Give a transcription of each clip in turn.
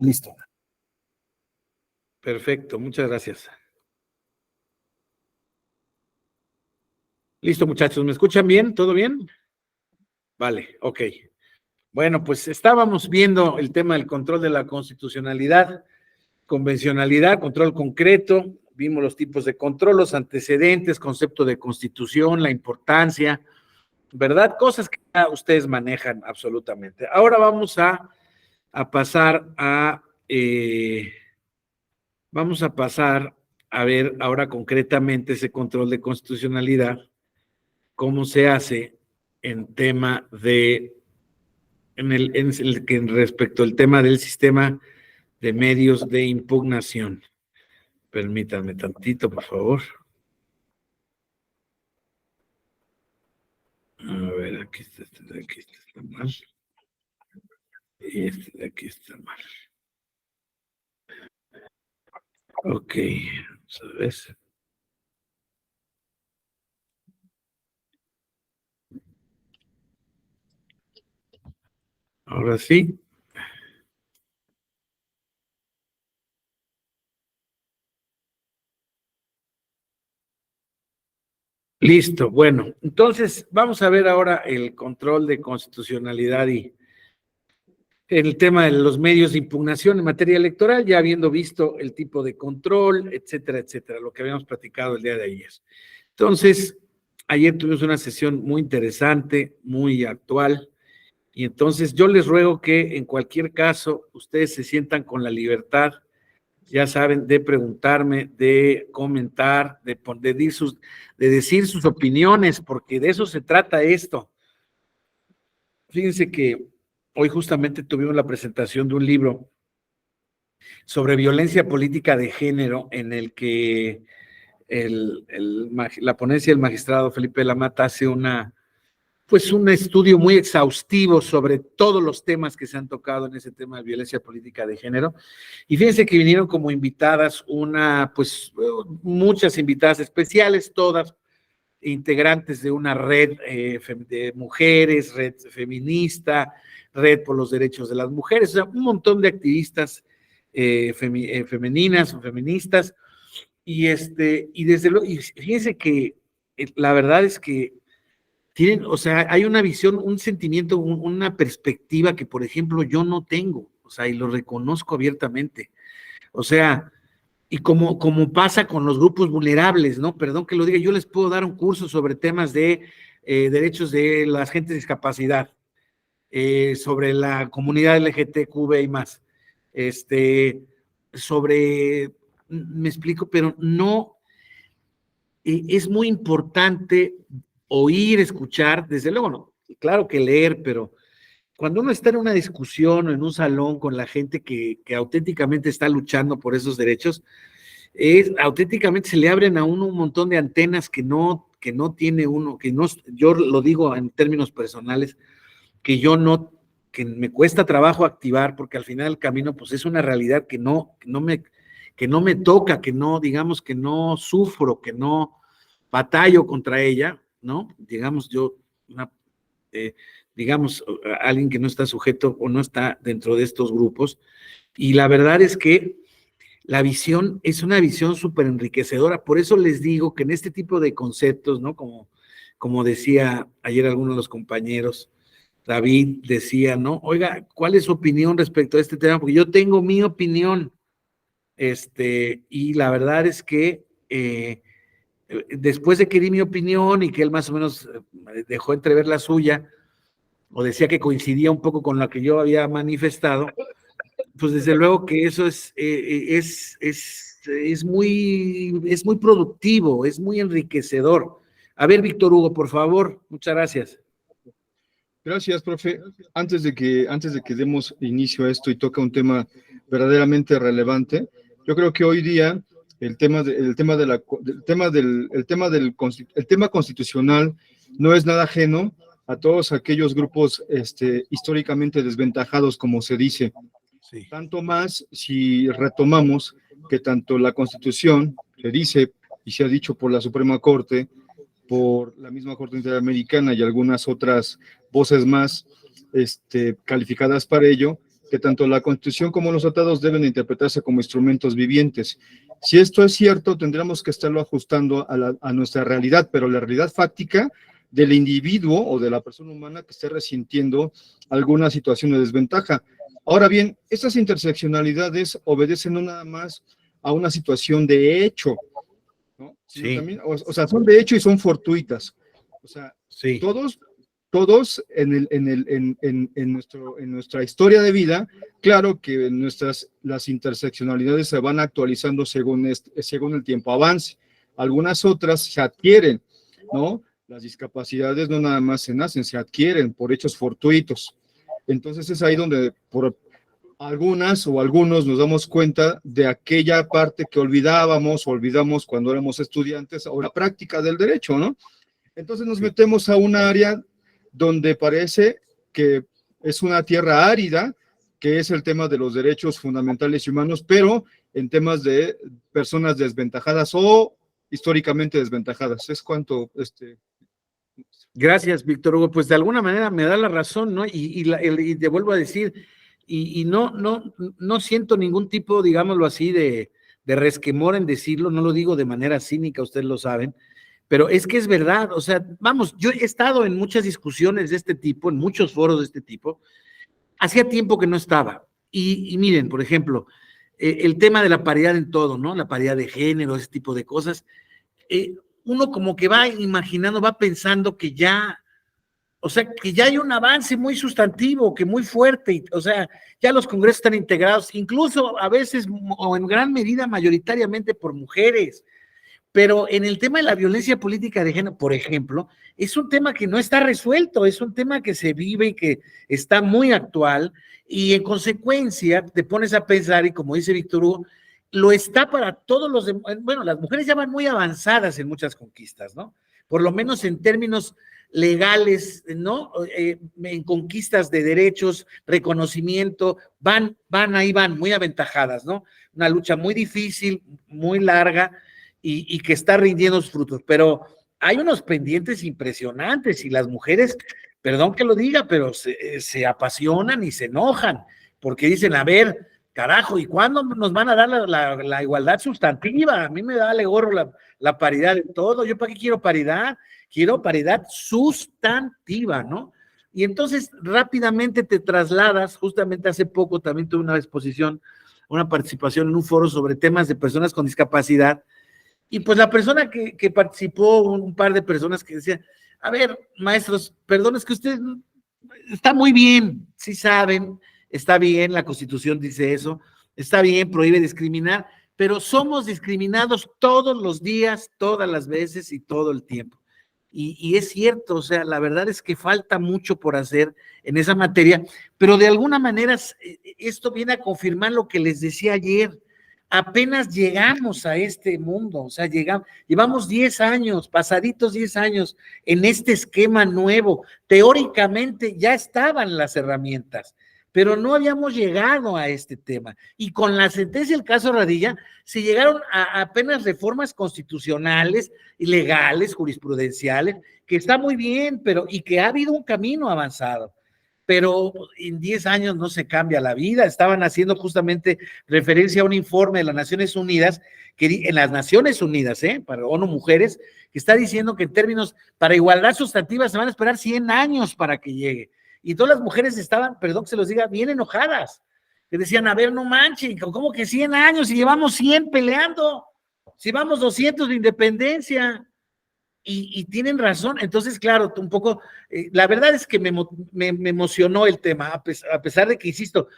Listo. Perfecto, muchas gracias. Listo, muchachos, ¿me escuchan bien? ¿Todo bien? Vale, ok. Bueno, pues estábamos viendo el tema del control de la constitucionalidad, convencionalidad, control concreto, vimos los tipos de control, los antecedentes, concepto de constitución, la importancia, ¿verdad? Cosas que ya ustedes manejan absolutamente. Ahora vamos a pasar a ver ahora concretamente ese control de constitucionalidad, cómo se hace en tema de, respecto al tema del sistema de medios de impugnación. Permítanme tantito, por favor. A ver, aquí está mal. Y este de aquí está mal. Ok, vamos a ver. Ahora sí. Listo, bueno, entonces vamos a ver ahora el control de constitucionalidad y el tema de los medios de impugnación en materia electoral, ya habiendo visto el tipo de control, etcétera, etcétera, lo que habíamos platicado el día de ayer. Entonces, ayer tuvimos una sesión muy interesante, muy actual, y entonces yo les ruego que en cualquier caso ustedes se sientan con la libertad, ya saben, de preguntarme, de comentar, de decir sus opiniones, porque de eso se trata esto. Fíjense que hoy justamente tuvimos la presentación de un libro sobre violencia política de género, en el que la ponencia del magistrado Felipe Lamata hace un estudio muy exhaustivo sobre todos los temas que se han tocado en ese tema de violencia política de género. Y fíjense que vinieron como invitadas muchas invitadas especiales, todas integrantes de una red de mujeres, red feminista, red por los derechos de las mujeres, o sea, un montón de activistas femeninas o feministas, y desde luego, y fíjense que la verdad es que tienen, o sea, hay una visión, un sentimiento, una perspectiva que, por ejemplo, yo no tengo, o sea, y lo reconozco abiertamente. O sea, y como pasa con los grupos vulnerables, ¿no? Perdón que lo diga, yo les puedo dar un curso sobre temas de derechos de la gente de discapacidad, sobre la comunidad LGTQB y más, me explico, pero no, es muy importante oír, escuchar, desde luego no, claro que leer, pero cuando uno está en una discusión o en un salón con la gente que auténticamente está luchando por esos derechos, auténticamente se le abren a uno un montón de antenas que no tiene uno, yo lo digo en términos personales, que me cuesta trabajo activar, porque al final del camino, pues es una realidad que no me toca, que no, digamos, que no sufro, que no batallo contra ella, ¿no? Digamos, alguien que no está sujeto o no está dentro de estos grupos, y la verdad es que la visión es una visión súper enriquecedora. Por eso les digo que en este tipo de conceptos, ¿no? Como decía ayer alguno de los compañeros, David decía, ¿no? Oiga, ¿cuál es su opinión respecto a este tema? Porque yo tengo mi opinión, y la verdad es que después de que di mi opinión y que él más o menos dejó entrever la suya, o decía que coincidía un poco con lo que yo había manifestado, pues desde luego que eso es muy productivo, es muy enriquecedor. A ver, Víctor Hugo, por favor, muchas gracias. Gracias, profe. Antes de que demos inicio a esto y toca un tema verdaderamente relevante, yo creo que hoy día el tema constitucional no es nada ajeno a todos aquellos grupos históricamente desventajados, como se dice. Sí. Tanto más si retomamos que tanto la Constitución se dice y se ha dicho por la Suprema Corte, por la misma Corte Interamericana y algunas otras voces más calificadas para ello, que tanto la Constitución como los tratados deben interpretarse como instrumentos vivientes. Si esto es cierto, tendremos que estarlo ajustando a nuestra realidad, pero la realidad fáctica del individuo o de la persona humana que esté resintiendo alguna situación de desventaja. Ahora bien, estas interseccionalidades obedecen no nada más a una situación de hecho, ¿no? Sí. También, o sea, son de hecho y son fortuitas. O sea, sí. Todos en nuestra historia de vida, claro que las interseccionalidades se van actualizando según el tiempo avance. Algunas otras se adquieren, ¿no? Las discapacidades no nada más se nacen, se adquieren por hechos fortuitos. Entonces es ahí donde por algunas o algunos nos damos cuenta de aquella parte que olvidamos cuando éramos estudiantes, o la práctica del derecho, ¿no? Entonces nos metemos a un área donde parece que es una tierra árida, que es el tema de los derechos fundamentales y humanos, pero en temas de personas desventajadas o históricamente desventajadas. Es cuanto... Gracias, Víctor Hugo. Pues de alguna manera me da la razón, ¿no? Y te vuelvo a decir, y no siento ningún tipo, digámoslo así, de resquemor en decirlo, no lo digo de manera cínica, ustedes lo saben, pero es que es verdad, o sea, vamos, yo he estado en muchas discusiones de este tipo, en muchos foros de este tipo, hacía tiempo que no estaba, y miren, por ejemplo, el tema de la paridad en todo, ¿no? La paridad de género, ese tipo de cosas, uno como que va imaginando, va pensando que ya, o sea, que ya hay un avance muy sustantivo, que muy fuerte, o sea, ya los congresos están integrados, incluso a veces, o en gran medida, mayoritariamente por mujeres. Pero en el tema de la violencia política de género, por ejemplo, es un tema que no está resuelto, es un tema que se vive y que está muy actual, y en consecuencia te pones a pensar, y como dice Víctor Hugo, lo está para todos los demás. Bueno, las mujeres ya van muy avanzadas en muchas conquistas, ¿no? Por lo menos en términos legales, ¿no? En conquistas de derechos, reconocimiento, van, muy aventajadas, ¿no? Una lucha muy difícil, muy larga, y que está rindiendo sus frutos, pero hay unos pendientes impresionantes y las mujeres, perdón que lo diga, pero se apasionan y se enojan, porque dicen, a ver, carajo, ¿y cuándo nos van a dar la igualdad sustantiva? A mí me da gorro la paridad de todo, ¿yo para qué quiero paridad? Quiero paridad sustantiva, ¿no? Y entonces rápidamente te trasladas, justamente hace poco también tuve una exposición, una participación en un foro sobre temas de personas con discapacidad, y pues la persona que participó, un par de personas que decían, a ver, maestros, perdón, es que ustedes está muy bien, sí saben, está bien, la Constitución dice eso, está bien, prohíbe discriminar, pero somos discriminados todos los días, todas las veces y todo el tiempo. Y es cierto, o sea, la verdad es que falta mucho por hacer en esa materia, pero de alguna manera esto viene a confirmar lo que les decía ayer. Apenas llegamos a este mundo, o sea, llevamos 10 años, pasaditos 10 años en este esquema nuevo. Teóricamente ya estaban las herramientas, pero no habíamos llegado a este tema. Y con la sentencia del caso Radilla, se llegaron a apenas reformas constitucionales y legales, jurisprudenciales, que está muy bien, pero y que ha habido un camino avanzado. Pero en 10 años no se cambia la vida. Estaban haciendo justamente referencia a un informe de las Naciones Unidas, en las Naciones Unidas, para ONU Mujeres, que está diciendo que en términos para igualdad sustantiva se van a esperar 100 años para que llegue. Y todas las mujeres estaban, perdón que se los diga, bien enojadas, que decían, a ver, no manchen, ¿cómo que 100 años? Si llevamos 100 peleando, si vamos 200 de independencia. Y tienen razón. Entonces, claro, un poco, la verdad es que me emocionó el tema, a pesar de que, insisto,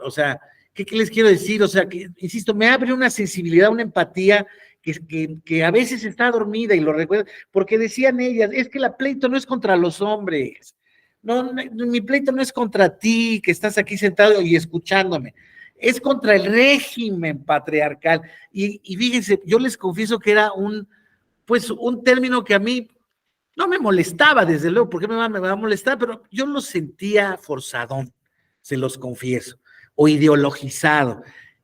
o sea, ¿qué les quiero decir? O sea, que, insisto, me abre una sensibilidad, una empatía que a veces está dormida, y lo recuerdo, porque decían ellas, es que la pleito no es contra los hombres, no, mi pleito no es contra ti, que estás aquí sentado y escuchándome, es contra el régimen patriarcal. Y fíjense, yo les confieso que era un término que a mí no me molestaba, desde luego, porque me va a molestar, pero yo lo sentía forzadón, se los confieso, o ideologizado,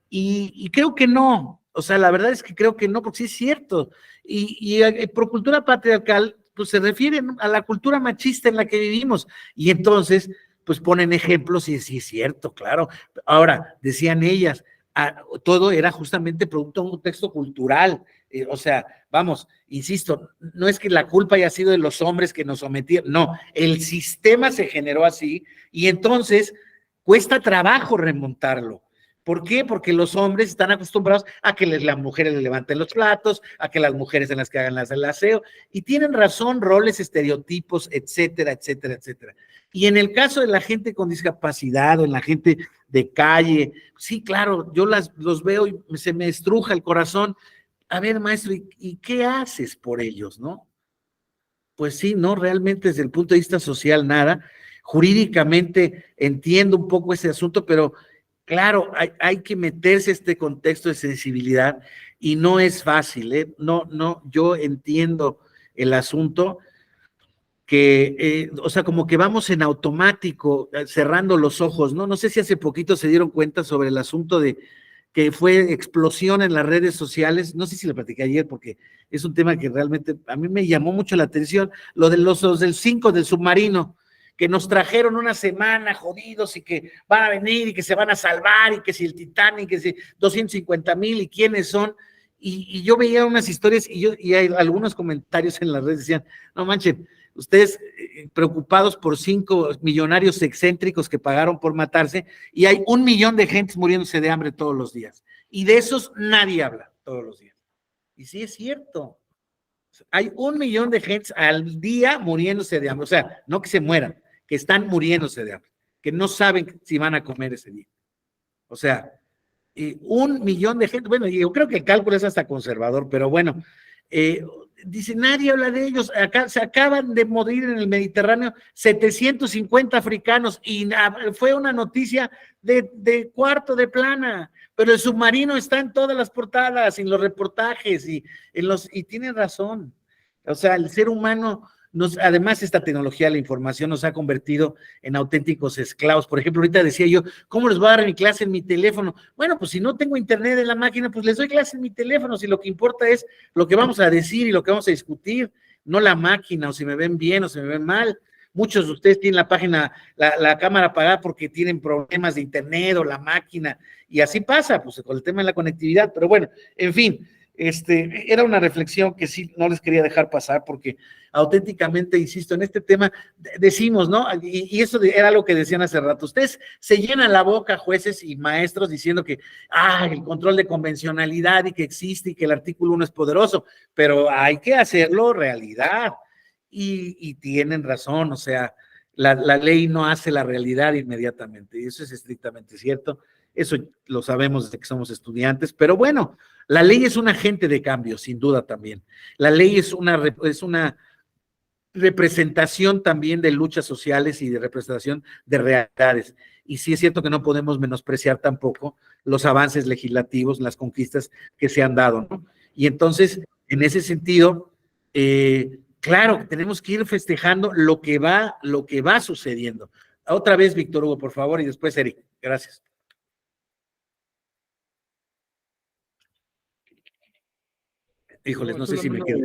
y creo que no, o sea, la verdad es que creo que no, porque sí es cierto, y por cultura patriarcal, pues se refiere a la cultura machista en la que vivimos, y entonces, pues ponen ejemplos y sí es cierto, claro. Ahora, decían ellas, todo era justamente producto de un contexto cultural, o sea, vamos, insisto, no es que la culpa haya sido de los hombres que nos sometieron, no, el sistema se generó así y entonces cuesta trabajo remontarlo. ¿Por qué? Porque los hombres están acostumbrados a que las mujeres les levanten los platos, a que las mujeres en las que hagan el aseo, y tienen razón, roles, estereotipos, etcétera, etcétera, etcétera. Y en el caso de la gente con discapacidad o en la gente de calle, sí, claro, yo los veo y se me estruja el corazón. A ver, maestro, ¿y qué haces por ellos, no? Pues sí, no, realmente desde el punto de vista social nada. Jurídicamente entiendo un poco ese asunto, pero claro, hay que meterse a este contexto de sensibilidad y no es fácil, ¿eh? No, yo entiendo el asunto que, o sea, como que vamos en automático, cerrando los ojos, ¿no? No sé si hace poquito se dieron cuenta sobre el asunto de que fue explosión en las redes sociales, no sé si lo platiqué ayer porque es un tema que realmente a mí me llamó mucho la atención, lo de los del 5 del submarino, que nos trajeron una semana jodidos y que van a venir y que se van a salvar y que si el Titanic, que si 250,000 y quiénes son, y yo veía unas historias y hay algunos comentarios en las redes decían, no manchen, ustedes preocupados por 5 millonarios excéntricos que pagaron por matarse y hay 1 millón de gente muriéndose de hambre todos los días. Y de esos nadie habla todos los días. Y sí es cierto. Hay 1 millón de gente al día muriéndose de hambre. O sea, no que se mueran, que están muriéndose de hambre, que no saben si van a comer ese día. O sea, 1 millón de gente. Bueno, yo creo que el cálculo es hasta conservador, pero bueno, dice, nadie habla de ellos. Acá se acaban de morir en el Mediterráneo 750 africanos y fue una noticia de cuarto de plana, pero el submarino está en todas las portadas, en los reportajes y tiene razón. O sea, el ser humano, además esta tecnología de la información nos ha convertido en auténticos esclavos. Por ejemplo, ahorita decía yo, ¿cómo les voy a dar mi clase en mi teléfono? Bueno, pues si no tengo internet en la máquina, pues les doy clase en mi teléfono, si lo que importa es lo que vamos a decir y lo que vamos a discutir, no la máquina, o si me ven bien o si me ven mal. Muchos de ustedes tienen la página, la cámara apagada porque tienen problemas de internet o la máquina, y así pasa, pues con el tema de la conectividad, pero bueno, en fin, era una reflexión que sí no les quería dejar pasar porque auténticamente, insisto, en este tema decimos, ¿no? Y eso era lo que decían hace rato, ustedes se llenan la boca, jueces y maestros, diciendo que, el control de convencionalidad y que existe y que el artículo 1 es poderoso, pero hay que hacerlo realidad, y tienen razón, o sea, la ley no hace la realidad inmediatamente, y eso es estrictamente cierto, eso lo sabemos desde que somos estudiantes, pero bueno, la ley es un agente de cambio, sin duda también. La ley es una representación también de luchas sociales y de representación de realidades. Y sí es cierto que no podemos menospreciar tampoco los avances legislativos, las conquistas que se han dado, ¿no? Y entonces, en ese sentido, claro, tenemos que ir festejando lo que va sucediendo. Otra vez, Víctor Hugo, por favor, y después Eric. Gracias. Híjoles, no sé si me quedo.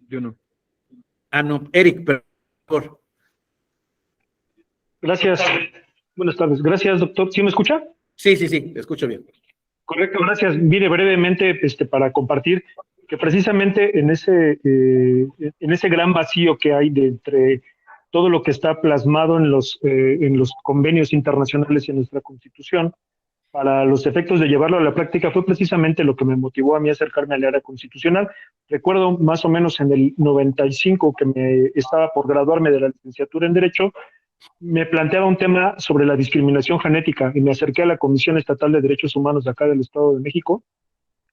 Yo no. No, Eric, por favor. Gracias. Buenas tardes. Gracias, doctor. ¿Sí me escucha? Sí, te escucho bien. Correcto, gracias. Mire, brevemente, para compartir que precisamente en ese gran vacío que hay entre todo lo que está plasmado en los convenios internacionales y en nuestra Constitución, para los efectos de llevarlo a la práctica fue precisamente lo que me motivó a mí a acercarme al área constitucional. Recuerdo más o menos en el 95 que me estaba por graduarme de la licenciatura en Derecho, me planteaba un tema sobre la discriminación genética y me acerqué a la Comisión Estatal de Derechos Humanos de acá del Estado de México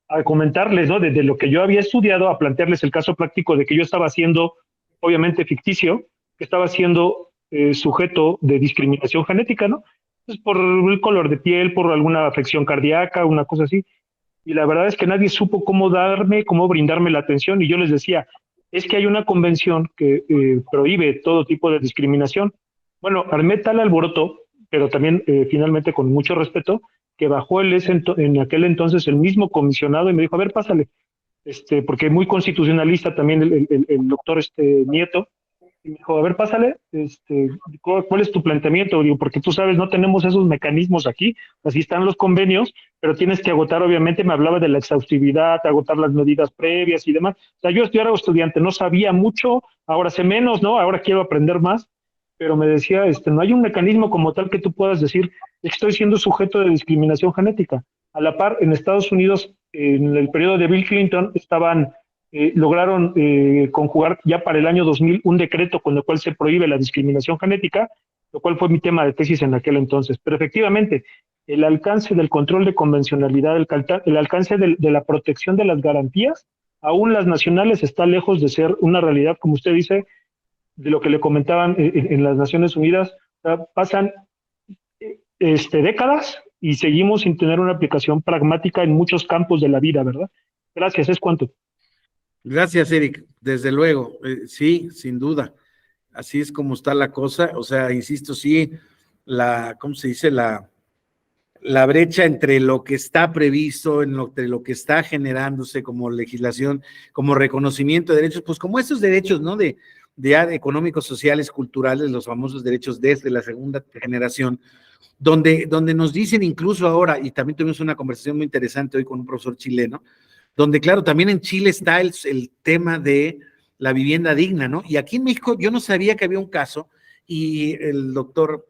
a comentarles, ¿no?, desde lo que yo había estudiado, a plantearles el caso práctico de que yo estaba siendo, obviamente ficticio, que estaba siendo sujeto de discriminación genética, ¿no? Pues por el color de piel, por alguna afección cardíaca, una cosa así. Y la verdad es que nadie supo cómo brindarme la atención. Y yo les decía, es que hay una convención que prohíbe todo tipo de discriminación. Bueno, armé tal alboroto, pero también finalmente con mucho respeto, que bajó en aquel entonces el mismo comisionado y me dijo, a ver, pásale, porque muy constitucionalista también el doctor Nieto, Y me dijo, a ver, pásale, ¿cuál es tu planteamiento? Digo, porque tú sabes, no tenemos esos mecanismos aquí, así están los convenios, pero tienes que agotar, obviamente, me hablaba de la exhaustividad, agotar las medidas previas y demás. O sea, yo era estudiante, no sabía mucho, ahora sé menos, ¿no? Ahora quiero aprender más, pero me decía, no hay un mecanismo como tal que tú puedas decir, estoy siendo sujeto de discriminación genética. A la par, en Estados Unidos, en el periodo de Bill Clinton, lograron conjugar ya para el año 2000 un decreto con el cual se prohíbe la discriminación genética, lo cual fue mi tema de tesis en aquel entonces. Pero efectivamente, el alcance del control de convencionalidad, el alcance de la protección de las garantías, aún las nacionales, está lejos de ser una realidad, como usted dice, de lo que le comentaban en las Naciones Unidas. O sea, pasan décadas y seguimos sin tener una aplicación pragmática en muchos campos de la vida, ¿verdad? Gracias, es cuanto. Gracias, Eric. Desde luego, sí, sin duda. Así es como está la cosa. O sea, insisto, sí, ¿cómo se dice? La brecha entre lo que está previsto, entre lo que está generándose como legislación, como reconocimiento de derechos, pues como esos derechos, ¿no? De económicos, sociales, culturales, los famosos derechos desde la segunda generación, donde nos dicen incluso ahora, y también tuvimos una conversación muy interesante hoy con un profesor chileno, donde claro, también en Chile está el tema de la vivienda digna, ¿no? Y aquí en México yo no sabía que había un caso, y el doctor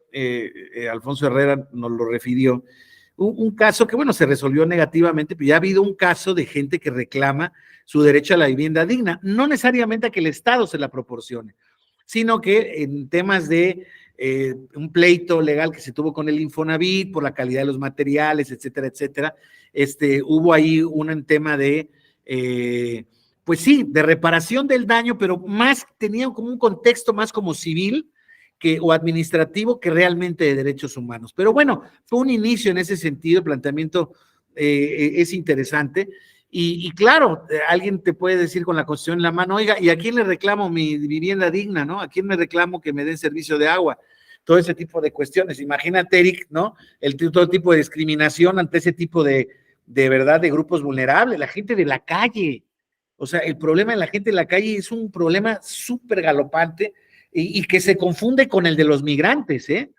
Alfonso Herrera nos lo refirió, un caso que, bueno, se resolvió negativamente, pero ya ha habido un caso de gente que reclama su derecho a la vivienda digna, no necesariamente a que el Estado se la proporcione, sino que en temas de un pleito legal que se tuvo con el Infonavit por la calidad de los materiales, etcétera, etcétera, hubo ahí un tema de, pues sí, de reparación del daño, pero más tenía como un contexto más como civil o administrativo que realmente de derechos humanos. Pero bueno, fue un inicio en ese sentido, el planteamiento es interesante. Y claro, alguien te puede decir con la Constitución en la mano, oiga, ¿y a quién le reclamo mi vivienda digna, no? ¿A quién me reclamo que me den servicio de agua? Todo ese tipo de cuestiones. Imagínate, Eric, ¿no? Todo tipo de discriminación ante ese tipo de verdad, de grupos vulnerables, la gente de la calle. O sea, el problema de la gente de la calle es un problema súper galopante y que se confunde con el de los migrantes, ¿eh?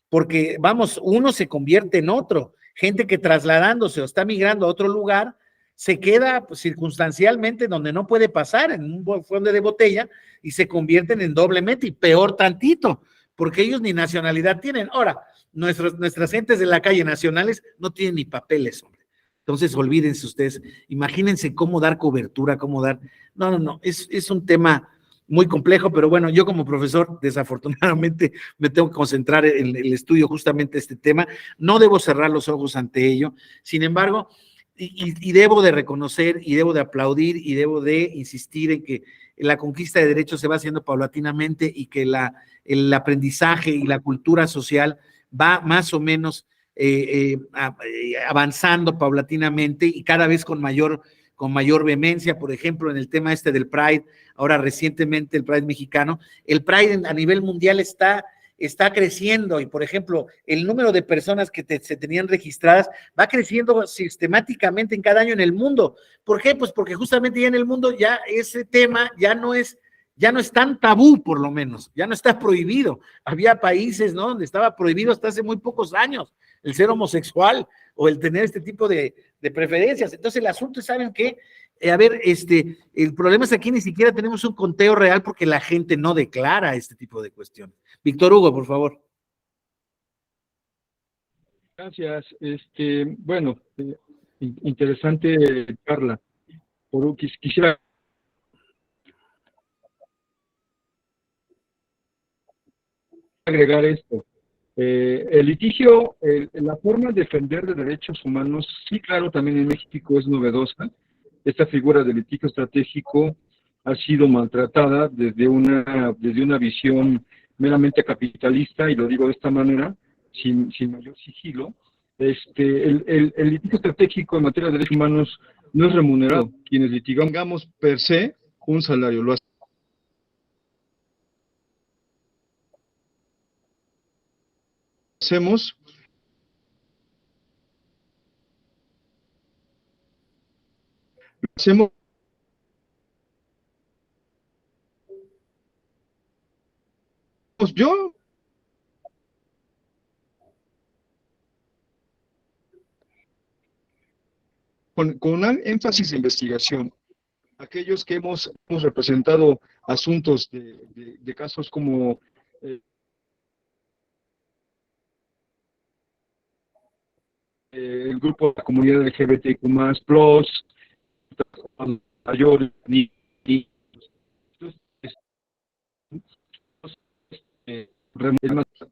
Porque, vamos, uno se convierte en otro. Gente que trasladándose o está migrando a otro lugar, se queda pues, circunstancialmente donde no puede pasar, en un fondo de botella, y se convierten en doblemente, y peor tantito, porque ellos ni nacionalidad tienen. Ahora, nuestras gentes de la calle nacionales no tienen ni papeles, hombre. Entonces, olvídense ustedes, imagínense cómo dar cobertura, cómo dar... No, es un tema muy complejo, pero bueno, yo como profesor, desafortunadamente, me tengo que concentrar en el estudio justamente de este tema. No debo cerrar los ojos ante ello. Sin embargo, y debo de reconocer, y debo de aplaudir, y debo de insistir en que la conquista de derechos se va haciendo paulatinamente y que el aprendizaje y la cultura social va más o menos avanzando paulatinamente y cada vez con mayor vehemencia. Por ejemplo, en el tema del Pride, ahora recientemente el Pride mexicano, el Pride a nivel mundial está creciendo, y por ejemplo, el número de personas que se tenían registradas va creciendo sistemáticamente en cada año en el mundo. ¿Por qué? Pues porque justamente ya en el mundo ya ese tema ya no es tan tabú, por lo menos, ya no está prohibido. Había países, ¿no?, donde estaba prohibido hasta hace muy pocos años el ser homosexual o el tener este tipo de preferencias. Entonces el asunto es, ¿saben qué? A ver, el problema es aquí ni siquiera tenemos un conteo real porque la gente no declara este tipo de cuestiones. Víctor Hugo, por favor. Gracias. Bueno, interesante charla. Quisiera agregar esto. El litigio, la forma de defender de derechos humanos, sí, claro, también en México es novedosa. Esta figura de litigio estratégico ha sido maltratada desde una visión meramente capitalista, y lo digo de esta manera, sin mayor sigilo. El litigio estratégico en materia de derechos humanos no es remunerado. Quienes litigamos per se un salario, lo hacemos yo con un énfasis de investigación, aquellos que hemos representado asuntos de casos como el grupo de la comunidad LGBTQ+, mayores,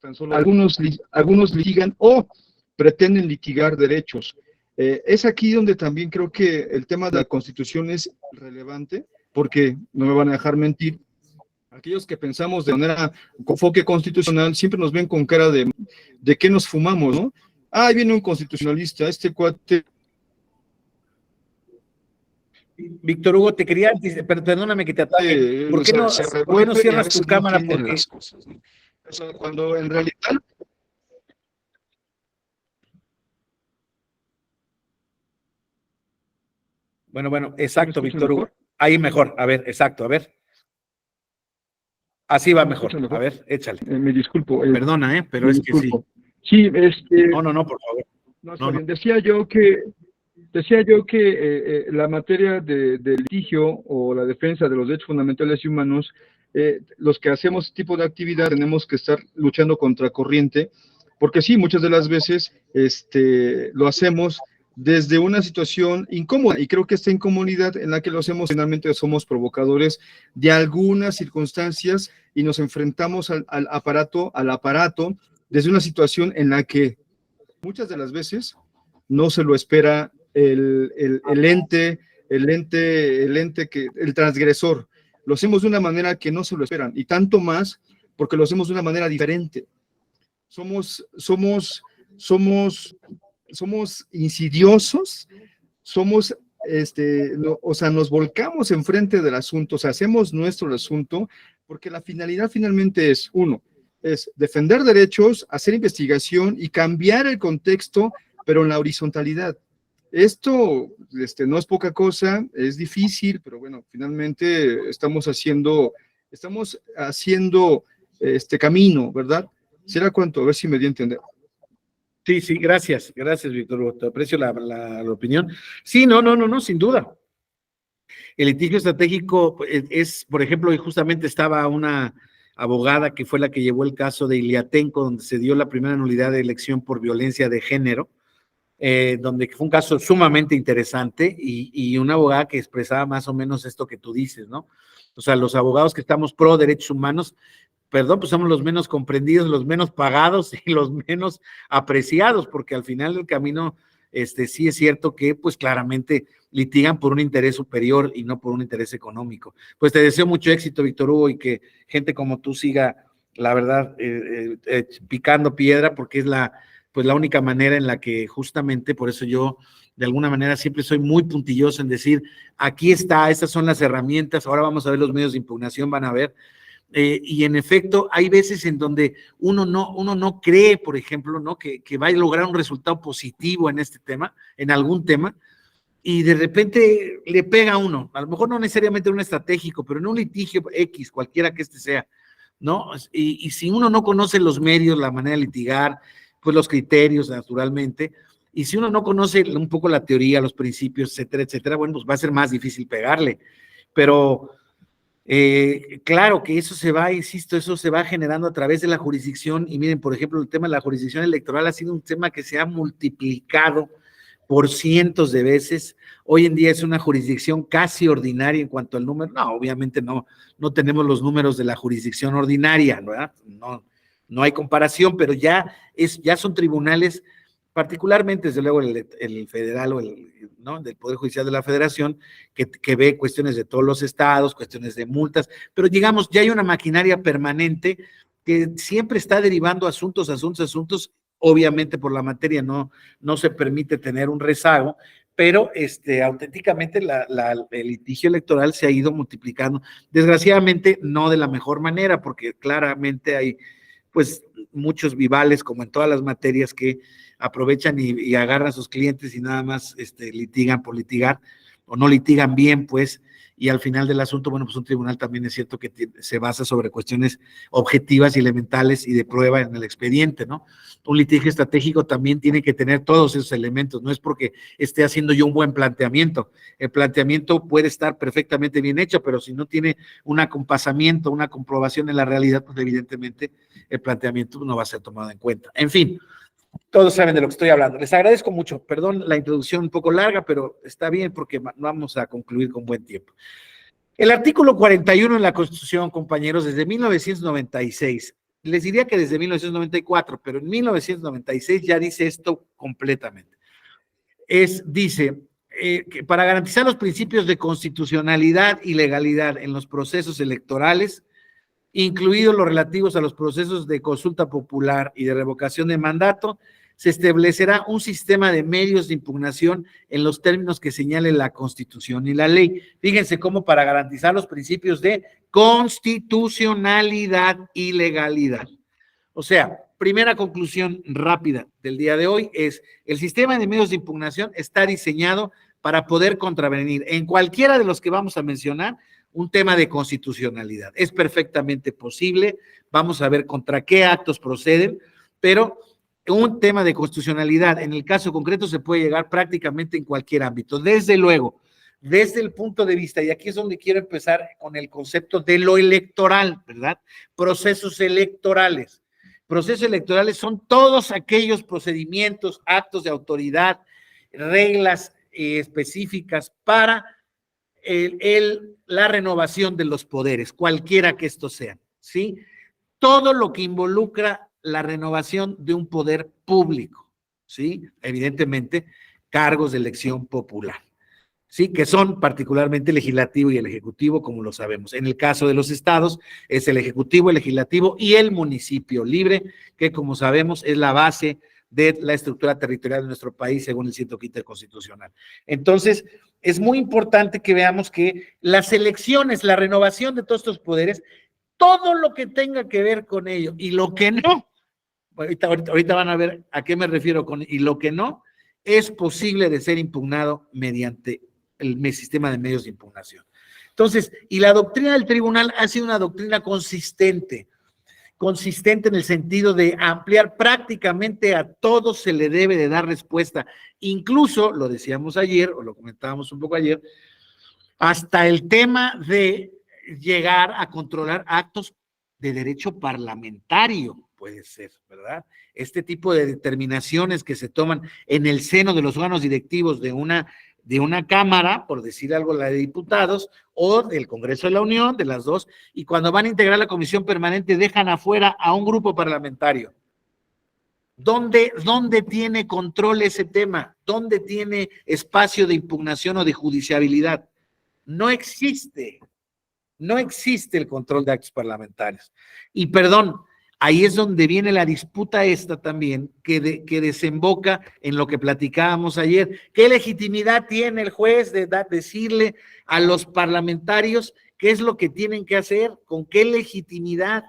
tan solo algunos litigan o pretenden litigar derechos. Es aquí donde también creo que el tema de la Constitución es relevante, porque no me van a dejar mentir, aquellos que pensamos de manera con enfoque constitucional siempre nos ven con cara de qué nos fumamos, ¿no? Ah, ahí viene un constitucionalista, este cuate. Víctor Hugo, te quería, perdóname que te ataque, ¿por qué no cierras tu cámara? Porque las cosas, ¿no? O sea, cuando en realidad... Bueno, exacto, Víctor Hugo. Ahí mejor, a ver, exacto, a ver. Así va mejor. A ver, échale. Me disculpo. Perdona, pero es disculpo. que sí. Sí, No, por favor. No. Decía yo que la materia de litigio o la defensa de los derechos fundamentales y humanos, los que hacemos este tipo de actividad tenemos que estar luchando contra corriente, porque sí, muchas de las veces lo hacemos desde una situación incómoda, y creo que esta incomodidad en la que lo hacemos finalmente somos provocadores de algunas circunstancias y nos enfrentamos al aparato desde una situación en la que muchas de las veces no se lo espera el ente, el transgresor. Lo hacemos de una manera que no se lo esperan, y tanto más porque lo hacemos de una manera diferente. Somos insidiosos, nos volcamos enfrente del asunto, o sea, hacemos nuestro el asunto, porque la finalidad finalmente es, es defender derechos, hacer investigación y cambiar el contexto, pero en la horizontalidad. Esto no es poca cosa, es difícil, pero bueno, finalmente estamos haciendo camino, ¿verdad? ¿Será cuánto? A ver si me di a entender. Sí, gracias, Víctor Hugo, te aprecio la opinión. Sí, no, sin duda. El litigio estratégico es, por ejemplo, y justamente estaba una abogada que fue la que llevó el caso de Iliatenco, donde se dio la primera nulidad de elección por violencia de género, donde fue un caso sumamente interesante y una abogada que expresaba más o menos esto que tú dices, ¿no? O sea, los abogados que estamos pro derechos humanos, perdón, pues somos los menos comprendidos, los menos pagados y los menos apreciados, porque al final del camino, sí es cierto que, pues claramente litigan por un interés superior y no por un interés económico. Pues te deseo mucho éxito, Víctor Hugo, y que gente como tú siga, la verdad, picando piedra, porque es la única manera en la que justamente, por eso yo de alguna manera siempre soy muy puntilloso en decir, aquí está, estas son las herramientas, ahora vamos a ver los medios de impugnación, van a ver, y en efecto hay veces en donde uno no cree, por ejemplo, ¿no? que va a lograr un resultado positivo en este tema, en algún tema, y de repente le pega a uno, a lo mejor no necesariamente en un estratégico, pero en un litigio X, cualquiera que sea, ¿no? Y si uno no conoce los medios, la manera de litigar, pues los criterios, naturalmente, y si uno no conoce un poco la teoría, los principios, etcétera, bueno, pues va a ser más difícil pegarle, pero claro que eso se va generando a través de la jurisdicción, y miren, por ejemplo, el tema de la jurisdicción electoral ha sido un tema que se ha multiplicado por cientos de veces. Hoy en día es una jurisdicción casi ordinaria en cuanto al número. No, obviamente no tenemos los números de la jurisdicción ordinaria, ¿verdad? No hay comparación, pero ya son tribunales, particularmente desde luego el federal o ¿no? del Poder Judicial de la Federación, que ve cuestiones de todos los estados, cuestiones de multas, pero digamos, ya hay una maquinaria permanente que siempre está derivando asuntos, obviamente por la materia no se permite tener un rezago, pero auténticamente el litigio electoral se ha ido multiplicando, desgraciadamente no de la mejor manera, porque claramente hay pues muchos vivales, como en todas las materias, que aprovechan y agarran a sus clientes y nada más litigan por litigar, o no litigan bien, pues, y al final del asunto, bueno, pues un tribunal también es cierto que se basa sobre cuestiones objetivas y elementales y de prueba en el expediente, ¿no? Un litigio estratégico también tiene que tener todos esos elementos, no es porque esté haciendo yo un buen planteamiento, el planteamiento puede estar perfectamente bien hecho, pero si no tiene un acompasamiento, una comprobación en la realidad, pues evidentemente el planteamiento no va a ser tomado en cuenta. En fin, todos saben de lo que estoy hablando. Les agradezco mucho. Perdón la introducción un poco larga, pero está bien porque vamos a concluir con buen tiempo. El artículo 41 en la Constitución, compañeros, desde 1996, les diría que desde 1994, pero en 1996 ya dice esto completamente. Dice que para garantizar los principios de constitucionalidad y legalidad en los procesos electorales, incluidos los relativos a los procesos de consulta popular y de revocación de mandato, se establecerá un sistema de medios de impugnación en los términos que señale la Constitución y la ley. Fíjense cómo para garantizar los principios de constitucionalidad y legalidad. O sea, primera conclusión rápida del día de hoy es: el sistema de medios de impugnación está diseñado para poder contravenir en cualquiera de los que vamos a mencionar un tema de constitucionalidad. Es perfectamente posible, vamos a ver contra qué actos proceden, pero un tema de constitucionalidad, en el caso concreto, se puede llegar prácticamente en cualquier ámbito. Desde luego, desde el punto de vista, y aquí es donde quiero empezar con el concepto de lo electoral, ¿verdad? Procesos electorales. Procesos electorales son todos aquellos procedimientos, actos de autoridad, reglas específicas para la renovación de los poderes, cualquiera que estos sean, ¿sí? Todo lo que involucra la renovación de un poder público, ¿sí? Evidentemente, cargos de elección popular, ¿sí? Que son particularmente el legislativo y el ejecutivo, como lo sabemos. En el caso de los estados, es el ejecutivo, el legislativo y el municipio libre, que como sabemos es la base de la estructura territorial de nuestro país según el 115 constitucional. Entonces, es muy importante que veamos que las elecciones, la renovación de todos estos poderes, todo lo que tenga que ver con ello y lo que no, ahorita van a ver a qué me refiero con y lo que no, es posible de ser impugnado mediante el sistema de medios de impugnación. Entonces, y la doctrina del tribunal ha sido una doctrina consistente en el sentido de ampliar prácticamente a todos se le debe de dar respuesta. Incluso, lo decíamos ayer, o lo comentábamos un poco ayer, hasta el tema de llegar a controlar actos de derecho parlamentario, puede ser, ¿verdad? Este tipo de determinaciones que se toman en el seno de los órganos directivos de una cámara, por decir algo, la de diputados, o del Congreso de la Unión, de las dos, y cuando van a integrar la comisión permanente dejan afuera a un grupo parlamentario. ¿Dónde tiene control ese tema? ¿Dónde tiene espacio de impugnación o de judiciabilidad? No existe el control de actos parlamentarios. Y perdón, ahí es donde viene la disputa esta también, que desemboca en lo que platicábamos ayer. ¿Qué legitimidad tiene el juez de decirle a los parlamentarios qué es lo que tienen que hacer? ¿Con qué legitimidad?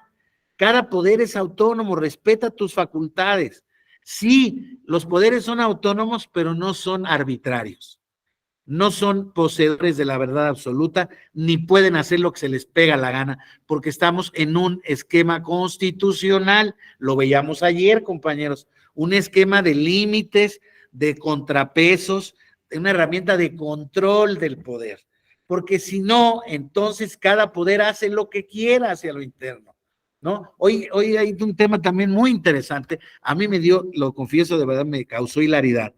Cada poder es autónomo, respeta tus facultades. Sí, los poderes son autónomos, pero no son arbitrarios. No son poseedores de la verdad absoluta, ni pueden hacer lo que se les pega la gana, porque estamos en un esquema constitucional, lo veíamos ayer, compañeros, un esquema de límites, de contrapesos, de una herramienta de control del poder, porque si no, entonces cada poder hace lo que quiera hacia lo interno, ¿no? Hoy hay un tema también muy interesante, a mí me dio, lo confieso, de verdad me causó hilaridad,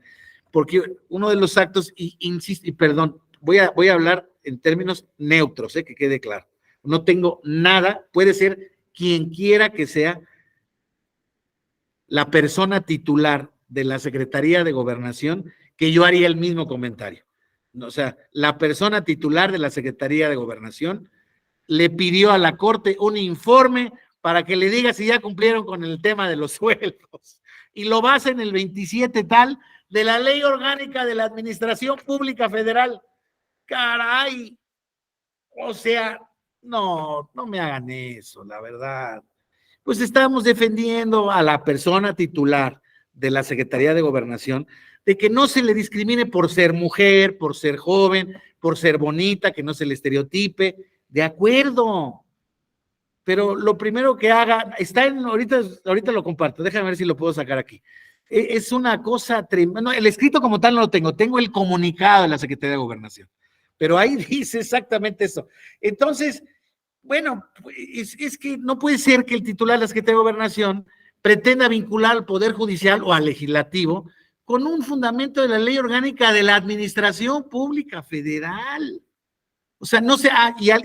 porque uno de los actos, insisto, y perdón, voy a hablar en términos neutros, que quede claro, no tengo nada, puede ser quien quiera que sea la persona titular de la Secretaría de Gobernación, que yo haría el mismo comentario. O sea, la persona titular de la Secretaría de Gobernación le pidió a la Corte un informe para que le diga si ya cumplieron con el tema de los sueldos, y lo basa en el 27 tal de la Ley Orgánica de la Administración Pública Federal. Caray, o sea, no me hagan eso, la verdad. Pues estamos defendiendo a la persona titular de la Secretaría de Gobernación, de que no se le discrimine por ser mujer, por ser joven, por ser bonita, que no se le estereotipe, de acuerdo, pero lo primero que haga, ahorita lo comparto, déjame ver si lo puedo sacar aquí. Es una cosa tremenda, no, el escrito como tal no lo tengo el comunicado de la Secretaría de Gobernación, pero ahí dice exactamente eso. Entonces, bueno, es que no puede ser que el titular de la Secretaría de Gobernación pretenda vincular al Poder Judicial o al Legislativo con un fundamento de la Ley Orgánica de la Administración Pública Federal. O sea, no sé,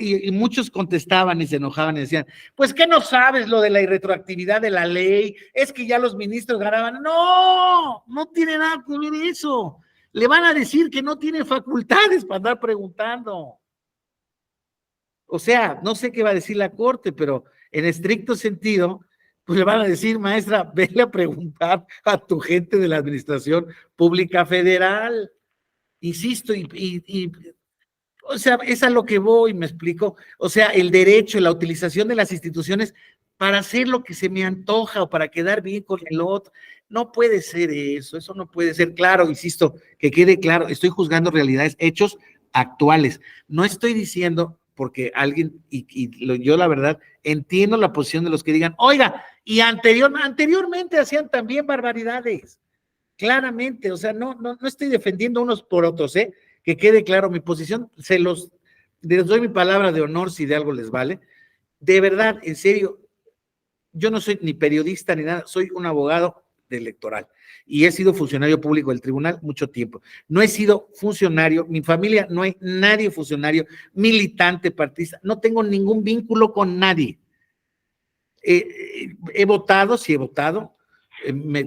y muchos contestaban y se enojaban y decían, pues que no sabes lo de la irretroactividad de la ley, es que ya los ministros ganaban. No, no tiene nada que ver eso. Le van a decir que no tiene facultades para andar preguntando. O sea, no sé qué va a decir la Corte, pero en estricto sentido, pues le van a decir, maestra, vele a preguntar a tu gente de la Administración Pública Federal. Insisto, o sea, es a lo que voy, me explico. O sea, el derecho, la utilización de las instituciones para hacer lo que se me antoja o para quedar bien con el otro. No puede ser eso no puede ser. Claro, insisto, que quede claro, estoy juzgando realidades, hechos actuales. No estoy diciendo, porque alguien, yo la verdad, entiendo la posición de los que digan, oiga, y anteriormente hacían también barbaridades. Claramente, o sea, no estoy defendiendo unos por otros, que quede claro mi posición, les doy mi palabra de honor si de algo les vale. De verdad, en serio, yo no soy ni periodista ni nada, soy un abogado electoral y he sido funcionario público del tribunal mucho tiempo. No he sido funcionario, mi familia no hay nadie funcionario, militante, partista, no tengo ningún vínculo con nadie. He votado, sí he votado,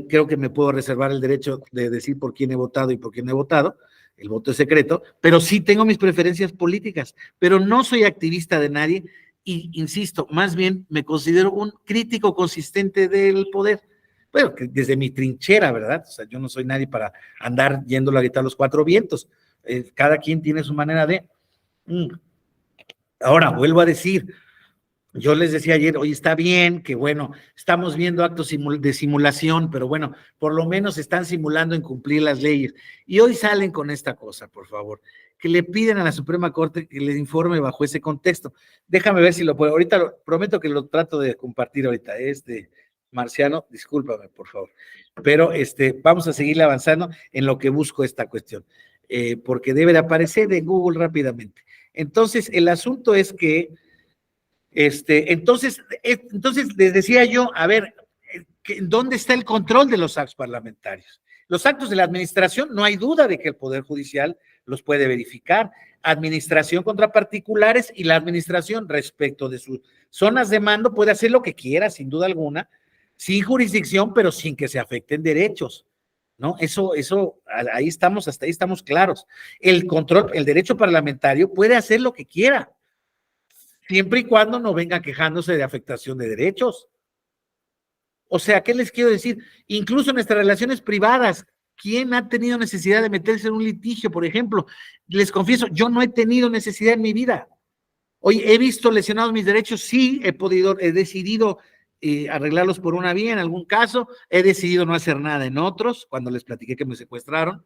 creo que me puedo reservar el derecho de decir por quién he votado y por quién no he votado, el voto es secreto, pero sí tengo mis preferencias políticas, pero no soy activista de nadie y, insisto, más bien me considero un crítico consistente del poder. Bueno, desde mi trinchera, ¿verdad? O sea, yo no soy nadie para andar yéndolo a gritar los cuatro vientos. Cada quien tiene su manera de... Ahora, vuelvo a decir, yo les decía ayer, oye, está bien que, bueno, estamos viendo actos de simulación, pero bueno, por lo menos están simulando incumplir las leyes. Y hoy salen con esta cosa, por favor, que le piden a la Suprema Corte que les informe bajo ese contexto. Déjame ver si lo puedo. Ahorita prometo que lo trato de compartir ahorita. Marciano, discúlpame, por favor. Pero vamos a seguir avanzando en lo que busco esta cuestión, porque debe de aparecer en Google rápidamente. Entonces, el asunto es que entonces les decía yo, a ver, ¿dónde está el control de los actos parlamentarios? Los actos de la administración, no hay duda de que el Poder Judicial los puede verificar. Administración contra particulares y la administración respecto de sus zonas de mando puede hacer lo que quiera, sin duda alguna, sin jurisdicción, pero sin que se afecten derechos, ¿no? Ahí estamos, hasta ahí estamos claros. El control, el derecho parlamentario puede hacer lo que quiera, siempre y cuando no venga quejándose de afectación de derechos. O sea, ¿qué les quiero decir? Incluso en nuestras relaciones privadas, ¿quién ha tenido necesidad de meterse en un litigio, por ejemplo? Les confieso, yo no he tenido necesidad en mi vida. Hoy he visto lesionados mis derechos, sí, he decidido arreglarlos por una vía en algún caso, he decidido no hacer nada en otros, cuando les platiqué que me secuestraron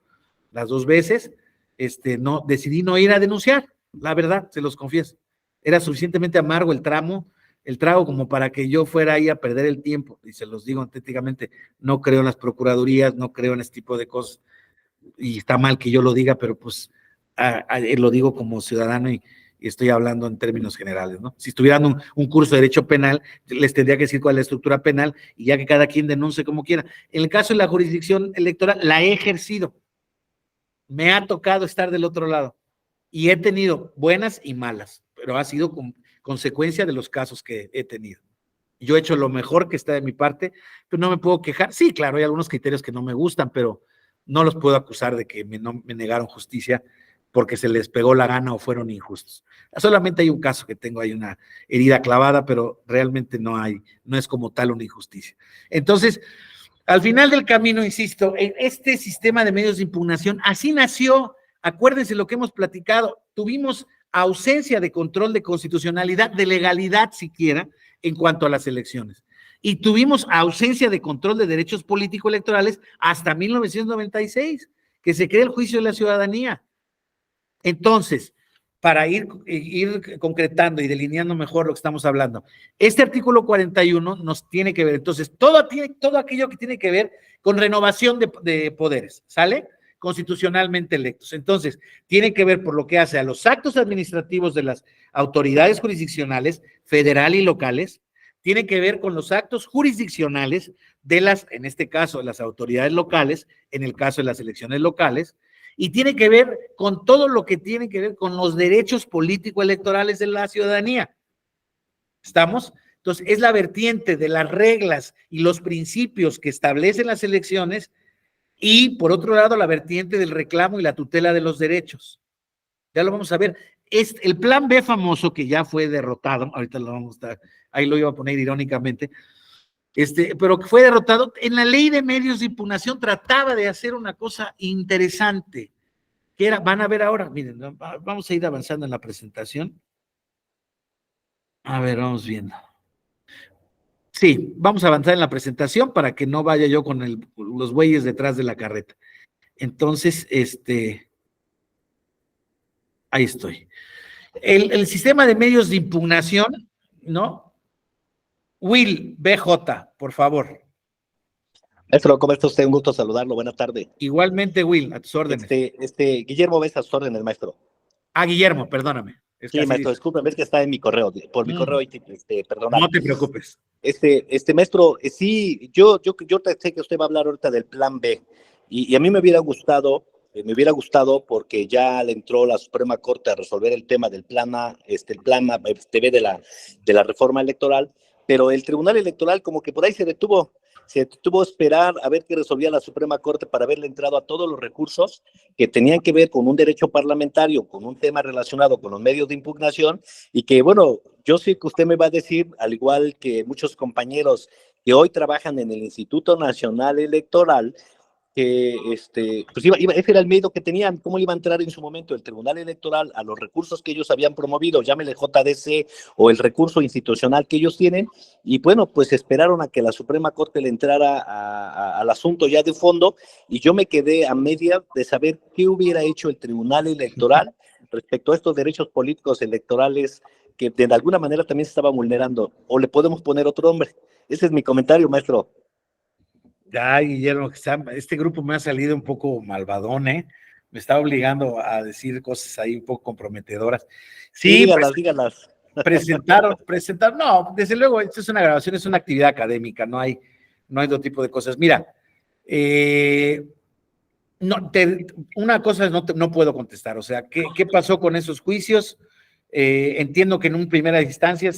las 2 veces, decidí no ir a denunciar, la verdad, se los confieso. Era suficientemente amargo el trago como para que yo fuera ahí a perder el tiempo, y se los digo auténticamente, no creo en las procuradurías, no creo en este tipo de cosas, y está mal que yo lo diga, pero pues lo digo como ciudadano y estoy hablando en términos generales, ¿no? Si estuviera dando un curso de derecho penal, les tendría que decir cuál es la estructura penal y ya que cada quien denuncie como quiera. En el caso de la jurisdicción electoral, la he ejercido, me ha tocado estar del otro lado y he tenido buenas y malas, pero ha sido consecuencia de los casos que he tenido. Yo he hecho lo mejor que está de mi parte, pero no me puedo quejar. Sí, claro, hay algunos criterios que no me gustan, pero no los puedo acusar de que me negaron justicia porque se les pegó la gana o fueron injustos. Solamente hay un caso que tengo, hay una herida clavada, pero realmente no es como tal una injusticia. Entonces, al final del camino, insisto, en este sistema de medios de impugnación, así nació, acuérdense lo que hemos platicado, tuvimos ausencia de control de constitucionalidad, de legalidad siquiera, en cuanto a las elecciones. y tuvimos ausencia de control de derechos político-electorales hasta 1996, que se crea el juicio de la ciudadanía. Entonces, para ir concretando y delineando mejor lo que estamos hablando, este artículo 41 nos tiene que ver, entonces, todo aquello que tiene que ver con renovación de poderes, ¿sale? Constitucionalmente electos. Entonces, tiene que ver por lo que hace a los actos administrativos de las autoridades jurisdiccionales, federal y locales, tiene que ver con los actos jurisdiccionales de las, en este caso, de las autoridades locales, en el caso de las elecciones locales, y tiene que ver con todo lo que tiene que ver con los derechos político-electorales de la ciudadanía. ¿Estamos? Entonces, es la vertiente de las reglas y los principios que establecen las elecciones y, por otro lado, la vertiente del reclamo y la tutela de los derechos. Ya lo vamos a ver. El plan B famoso, que ya fue derrotado, ahorita lo vamos a estar, ahí lo iba a poner irónicamente, pero que fue derrotado, en la ley de medios de impugnación trataba de hacer una cosa interesante, que era, van a ver ahora, miren, vamos a ir avanzando en la presentación. A ver, vamos viendo. Sí, vamos a avanzar en la presentación para que no vaya yo con los bueyes detrás de la carreta. Entonces, ahí estoy. El sistema de medios de impugnación, ¿no? Will, BJ, por favor. Maestro, ¿cómo está usted? Un gusto saludarlo. Buenas tardes. Igualmente, Will, a tus órdenes. Guillermo Besa, a sus órdenes, maestro. Guillermo, perdóname. Sí, maestro, discúlpeme, es que está en mi correo. Por mi correo, perdóname. No te preocupes. Maestro, sí, yo sé que usted va a hablar ahorita del plan B, y a mí me hubiera gustado porque ya le entró la Suprema Corte a resolver el tema del plan A, el plan B de la reforma electoral, pero el Tribunal Electoral como que por ahí se detuvo a esperar a ver qué resolvía la Suprema Corte para haberle entrado a todos los recursos que tenían que ver con un derecho parlamentario, con un tema relacionado con los medios de impugnación, y que, bueno, yo sé que usted me va a decir, al igual que muchos compañeros que hoy trabajan en el Instituto Nacional Electoral, que pues ese era el miedo que tenían, cómo iba a entrar en su momento el Tribunal Electoral a los recursos que ellos habían promovido, llámele JDC o el recurso institucional que ellos tienen, y bueno, pues esperaron a que la Suprema Corte le entrara al asunto ya de fondo, y yo me quedé a media de saber qué hubiera hecho el Tribunal Electoral respecto a estos derechos políticos electorales que de alguna manera también se estaba vulnerando, o le podemos poner otro nombre. Ese es mi comentario, maestro. Ya, Guillermo, este grupo me ha salido un poco malvadón, ¿eh? Me está obligando a decir cosas ahí un poco comprometedoras. Sí, dígalas. Presentaron, no, desde luego, esto es una grabación, es una actividad académica, no hay otro tipo de cosas. Mira, una cosa no puedo contestar, o sea, ¿qué pasó con esos juicios? Entiendo que en una primera instancia,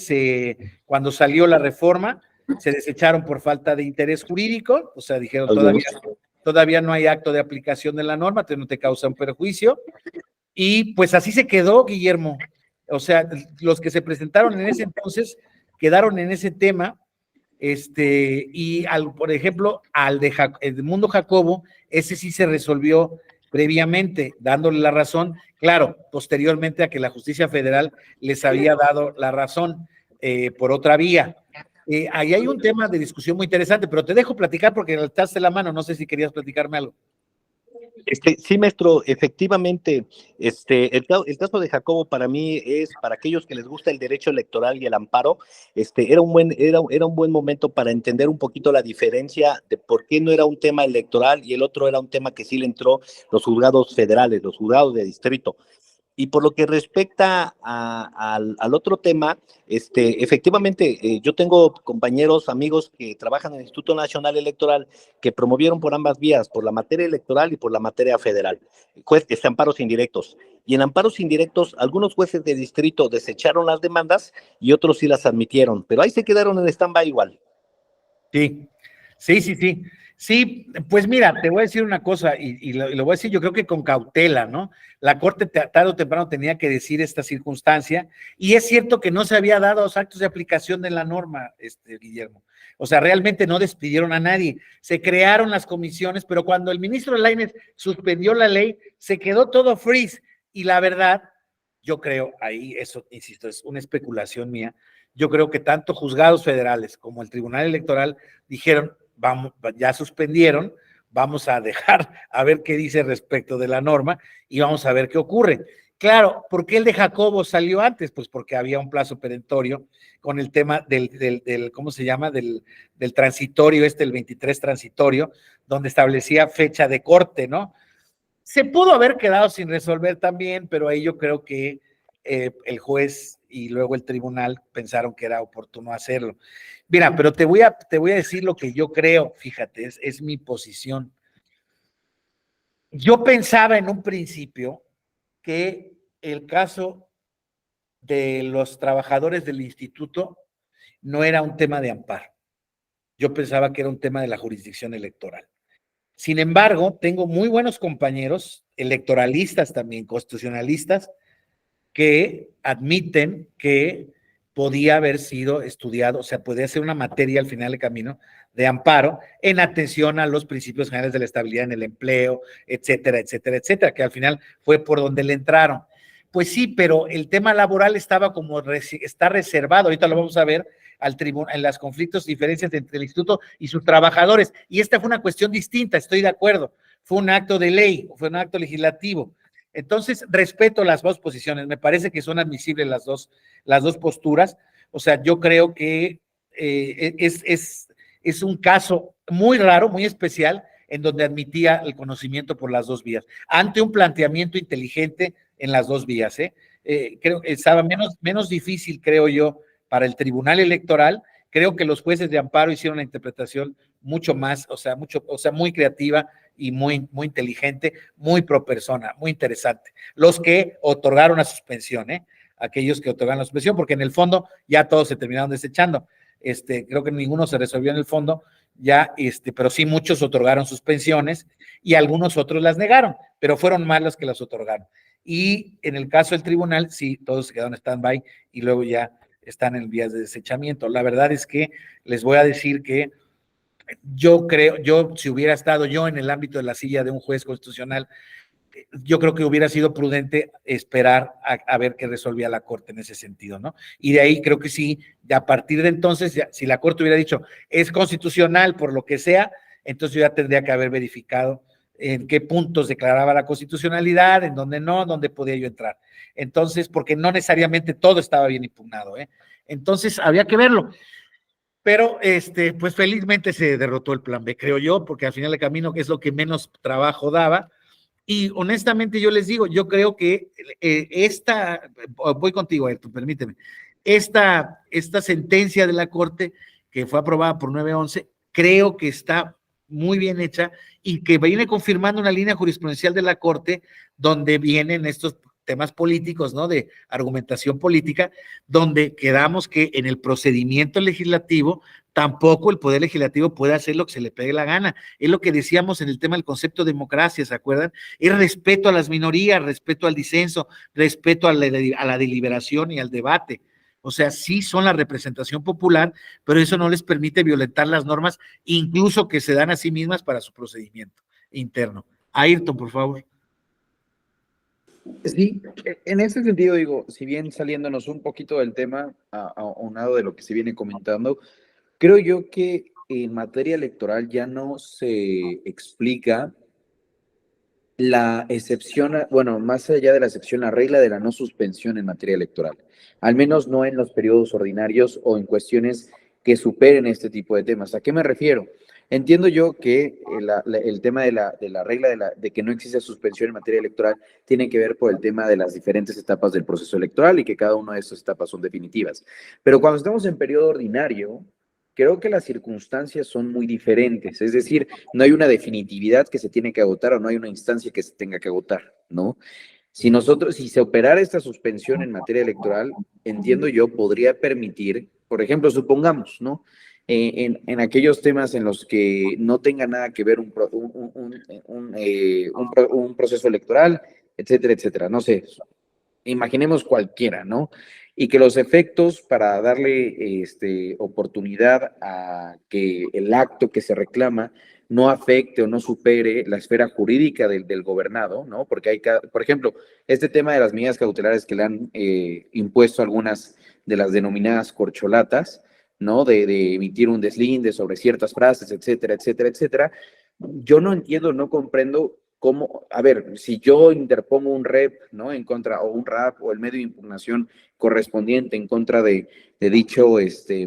cuando salió la reforma, se desecharon por falta de interés jurídico, o sea, dijeron todavía no hay acto de aplicación de la norma, no te causa un perjuicio, y pues así se quedó, Guillermo. O sea, los que se presentaron en ese entonces quedaron en ese tema, y por ejemplo, al de Edmundo Jacobo, ese sí se resolvió previamente, dándole la razón, claro, posteriormente a que la justicia federal les había dado la razón por otra vía. Ahí hay un tema de discusión muy interesante, pero te dejo platicar porque alzaste la mano, no sé si querías platicarme algo. Sí, maestro, efectivamente, el caso de Jacobo para mí es, para aquellos que les gusta el derecho electoral y el amparo, era un buen momento para entender un poquito la diferencia de por qué no era un tema electoral y el otro era un tema que sí le entró los juzgados federales, los juzgados de distrito. Y por lo que respecta al otro tema, efectivamente, yo tengo compañeros, amigos que trabajan en el Instituto Nacional Electoral que promovieron por ambas vías, por la materia electoral y por la materia federal, amparos indirectos. Y en amparos indirectos, algunos jueces de distrito desecharon las demandas y otros sí las admitieron, pero ahí se quedaron en stand-by igual. Sí. Sí, pues mira, te voy a decir una cosa, y lo voy a decir yo creo que con cautela, ¿no? La Corte tarde o temprano tenía que decir esta circunstancia, y es cierto que no se había dado los actos de aplicación de la norma, Guillermo. O sea, realmente no despidieron a nadie, se crearon las comisiones, pero cuando el ministro Lainez suspendió la ley, se quedó todo freeze, y la verdad, yo creo, ahí eso, insisto, es una especulación mía, yo creo que tanto juzgados federales como el Tribunal Electoral dijeron, vamos, ya suspendieron, vamos a dejar a ver qué dice respecto de la norma y vamos a ver qué ocurre. Claro, ¿por qué el de Jacobo salió antes? Pues porque había un plazo perentorio con el tema del ¿cómo se llama? Del transitorio, el 23 transitorio, donde establecía fecha de corte, ¿no? Se pudo haber quedado sin resolver también, pero ahí yo creo que el juez y luego el tribunal pensaron que era oportuno hacerlo. Mira, pero te voy a decir lo que yo creo, fíjate, es mi posición. Yo pensaba en un principio que el caso de los trabajadores del instituto no era un tema de amparo. Yo pensaba que era un tema de la jurisdicción electoral. Sin embargo, tengo muy buenos compañeros, electoralistas también, constitucionalistas, que admiten que podía haber sido estudiado, o sea, podía ser una materia al final del camino de amparo en atención a los principios generales de la estabilidad en el empleo, etcétera, etcétera, etcétera, que al final fue por donde le entraron. Pues sí, pero el tema laboral estaba está reservado, ahorita lo vamos a ver, al tribunal, en las conflictos, diferencias entre el instituto y sus trabajadores, y esta fue una cuestión distinta, estoy de acuerdo, fue un acto de ley, fue un acto legislativo. Entonces, respeto las dos posiciones, me parece que son admisibles las dos posturas, o sea, yo creo que es un caso muy raro, muy especial, en donde admitía el conocimiento por las dos vías, ante un planteamiento inteligente en las dos vías, creo que estaba menos difícil, creo yo, para el Tribunal Electoral. Creo que los jueces de amparo hicieron una interpretación mucho más, muy creativa y muy inteligente, muy pro persona, muy interesante. Los que otorgaron la suspensión, aquellos que otorgaron la suspensión, porque en el fondo ya todos se terminaron desechando. Creo que ninguno se resolvió en el fondo, ya, pero sí muchos otorgaron suspensiones y algunos otros las negaron, pero fueron más los que las otorgaron. Y en el caso del tribunal, sí, todos se quedaron en stand-by y luego ya están en vías de desechamiento. La verdad es que les voy a decir que yo creo, si hubiera estado yo en el ámbito de la silla de un juez constitucional, yo creo que hubiera sido prudente esperar a ver qué resolvía la Corte en ese sentido, ¿no? Y de ahí creo que sí, a partir de entonces, si la Corte hubiera dicho es constitucional por lo que sea, entonces yo ya tendría que haber verificado en qué puntos declaraba la constitucionalidad, en dónde no, dónde podía yo entrar. Entonces, porque no necesariamente todo estaba bien impugnado, Entonces, había que verlo. Pero, pues felizmente se derrotó el plan B, creo yo, porque al final del camino es lo que menos trabajo daba. Y honestamente yo les digo, yo creo que voy contigo, Ayrton, permíteme, esta sentencia de la Corte, que fue aprobada por 9-11, creo que está muy bien hecha y que viene confirmando una línea jurisprudencial de la Corte donde vienen estos temas políticos, ¿no? De argumentación política, donde quedamos que en el procedimiento legislativo tampoco el Poder Legislativo puede hacer lo que se le pegue la gana. Es lo que decíamos en el tema del concepto de democracia, ¿se acuerdan? Es respeto a las minorías, respeto al disenso, respeto a la deliberación y al debate. O sea, sí son la representación popular, pero eso no les permite violentar las normas, incluso que se dan a sí mismas para su procedimiento interno. Ayrton, por favor. Sí, en ese sentido digo, si bien saliéndonos un poquito del tema, a un lado de lo que se viene comentando, creo yo que en materia electoral ya no se explica la excepción, bueno, más allá de la excepción, la regla de la no suspensión en materia electoral, al menos no en los periodos ordinarios o en cuestiones que superen este tipo de temas. ¿A qué me refiero? Entiendo yo que el tema de la regla de que no existe suspensión en materia electoral tiene que ver por el tema de las diferentes etapas del proceso electoral y que cada una de estas etapas son definitivas. Pero cuando estamos en periodo ordinario, creo que las circunstancias son muy diferentes, es decir, no hay una definitividad que se tiene que agotar o no hay una instancia que se tenga que agotar, ¿no? Si se operara esta suspensión en materia electoral, entiendo yo, podría permitir, por ejemplo, supongamos, ¿no? En aquellos temas en los que no tenga nada que ver un proceso electoral, etcétera, etcétera, no sé, imaginemos cualquiera, ¿no? Y que los efectos para darle oportunidad a que el acto que se reclama no afecte o no supere la esfera jurídica del gobernado, ¿no? Porque hay, por ejemplo, este tema de las medidas cautelares que le han impuesto algunas de las denominadas corcholatas, ¿no? De emitir un deslinde sobre ciertas frases, etcétera, etcétera, etcétera. Yo no entiendo, no comprendo cómo, a ver, si yo interpongo un rep, ¿no? En contra, o un RAP, o el medio de impugnación correspondiente en contra de dicho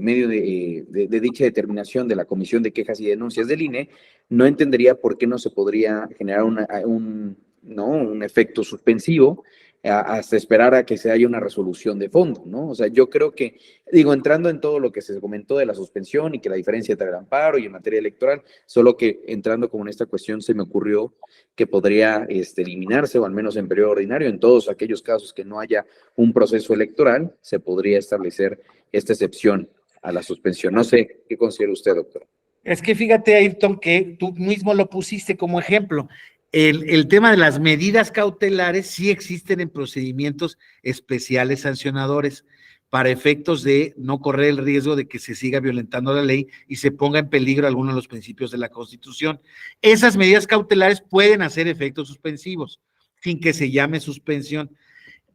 medio de dicha determinación de la Comisión de Quejas y Denuncias del INE, no entendería por qué no se podría generar un efecto suspensivo hasta esperar a que se haya una resolución de fondo, ¿no? O sea, yo creo que, digo, entrando en todo lo que se comentó de la suspensión y que la diferencia entre el amparo y en materia electoral, solo que entrando como en esta cuestión se me ocurrió que podría eliminarse, o al menos en periodo ordinario, en todos aquellos casos que no haya un proceso electoral, se podría establecer esta excepción a la suspensión. No sé, ¿qué considera usted, doctor? Es que fíjate, Ayrton, que tú mismo lo pusiste como ejemplo. El tema de las medidas cautelares sí existen en procedimientos especiales sancionadores para efectos de no correr el riesgo de que se siga violentando la ley y se ponga en peligro alguno de los principios de la Constitución. Esas medidas cautelares pueden hacer efectos suspensivos sin que se llame suspensión.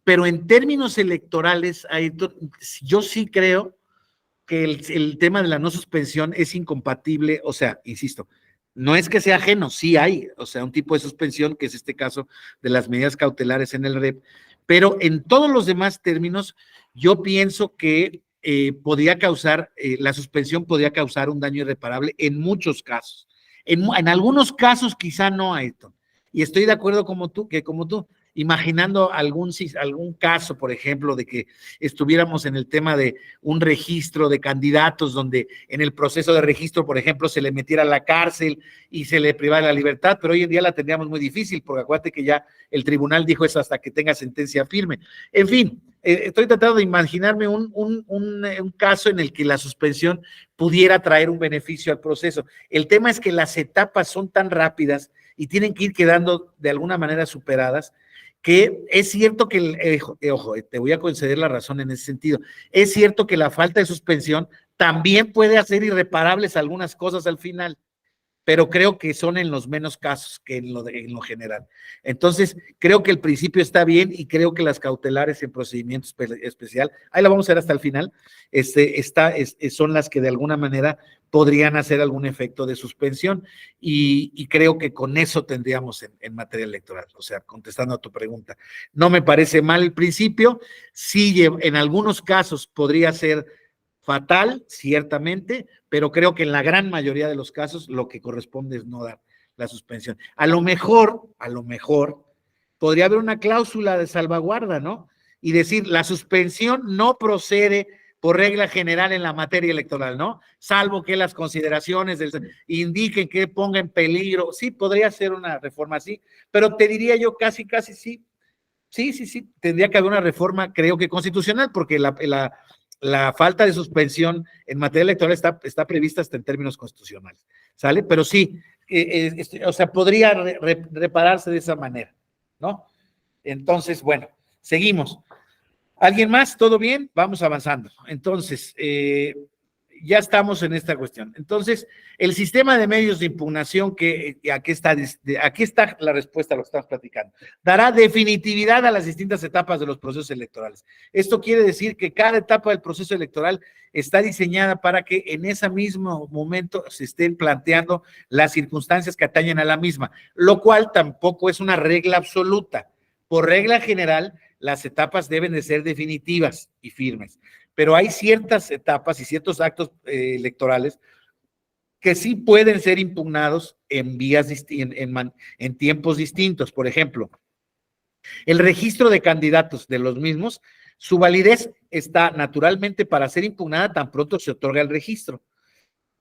Pero en términos electorales, Ayrton, yo sí creo que el tema de la no suspensión es incompatible, o sea, insisto, no es que sea ajeno, sí hay, o sea, un tipo de suspensión, que es este caso de las medidas cautelares en el REP, pero en todos los demás términos, yo pienso que podría causar, la suspensión podría causar un daño irreparable en muchos casos. En algunos casos quizá no, Ayrton, y estoy de acuerdo como tú, imaginando algún caso, por ejemplo, de que estuviéramos en el tema de un registro de candidatos donde en el proceso de registro, por ejemplo, se le metiera a la cárcel y se le privara la libertad, pero hoy en día la tendríamos muy difícil, porque acuérdate que ya el tribunal dijo eso hasta que tenga sentencia firme. En fin, estoy tratando de imaginarme un caso en el que la suspensión pudiera traer un beneficio al proceso. El tema es que las etapas son tan rápidas y tienen que ir quedando de alguna manera superadas, que es cierto que, ojo, te voy a conceder la razón en ese sentido, es cierto que la falta de suspensión también puede hacer irreparables algunas cosas al final, pero creo que son en los menos casos que en lo general. Entonces, creo que el principio está bien y creo que las cautelares en procedimiento especial, ahí la vamos a ver hasta el final, son las que de alguna manera podrían hacer algún efecto de suspensión y creo que con eso tendríamos en materia electoral, o sea, contestando a tu pregunta. No me parece mal el principio, sí en algunos casos podría ser fatal, ciertamente, pero creo que en la gran mayoría de los casos lo que corresponde es no dar la suspensión. A lo mejor, podría haber una cláusula de salvaguarda, ¿no? Y decir, la suspensión no procede por regla general en la materia electoral, ¿no? Salvo que las consideraciones indiquen que ponga en peligro. Sí, podría ser una reforma así, pero te diría yo casi sí. Sí, tendría que haber una reforma, creo que constitucional, porque la falta de suspensión en materia electoral está prevista hasta en términos constitucionales, ¿sale? Pero sí, o sea, podría repararse de esa manera, ¿no? Entonces, bueno, seguimos. ¿Alguien más? ¿Todo bien? Vamos avanzando. Entonces, ya estamos en esta cuestión. Entonces, el sistema de medios de impugnación, aquí está la respuesta a lo que estamos platicando, dará definitividad a las distintas etapas de los procesos electorales. Esto quiere decir que cada etapa del proceso electoral está diseñada para que en ese mismo momento se estén planteando las circunstancias que atañen a la misma, lo cual tampoco es una regla absoluta. Por regla general, las etapas deben de ser definitivas y firmes, pero hay ciertas etapas y ciertos actos electorales que sí pueden ser impugnados en tiempos distintos. Por ejemplo, el registro de candidatos de los mismos, su validez está naturalmente para ser impugnada tan pronto se otorga el registro.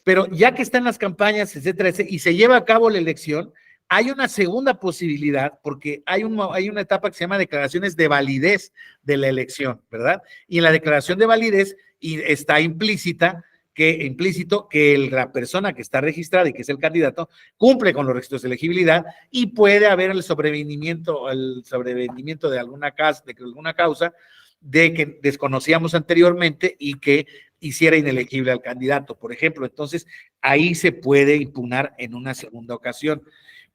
Pero ya que están las campañas, etcétera, y se lleva a cabo la elección, hay una segunda posibilidad, porque hay una etapa que se llama declaraciones de validez de la elección, ¿verdad? Y en la declaración de validez está implícito que la persona que está registrada y que es el candidato cumple con los requisitos de elegibilidad y puede haber el sobrevenimiento de alguna causa de que desconocíamos anteriormente y que hiciera inelegible al candidato, por ejemplo. Entonces, ahí se puede impugnar en una segunda ocasión.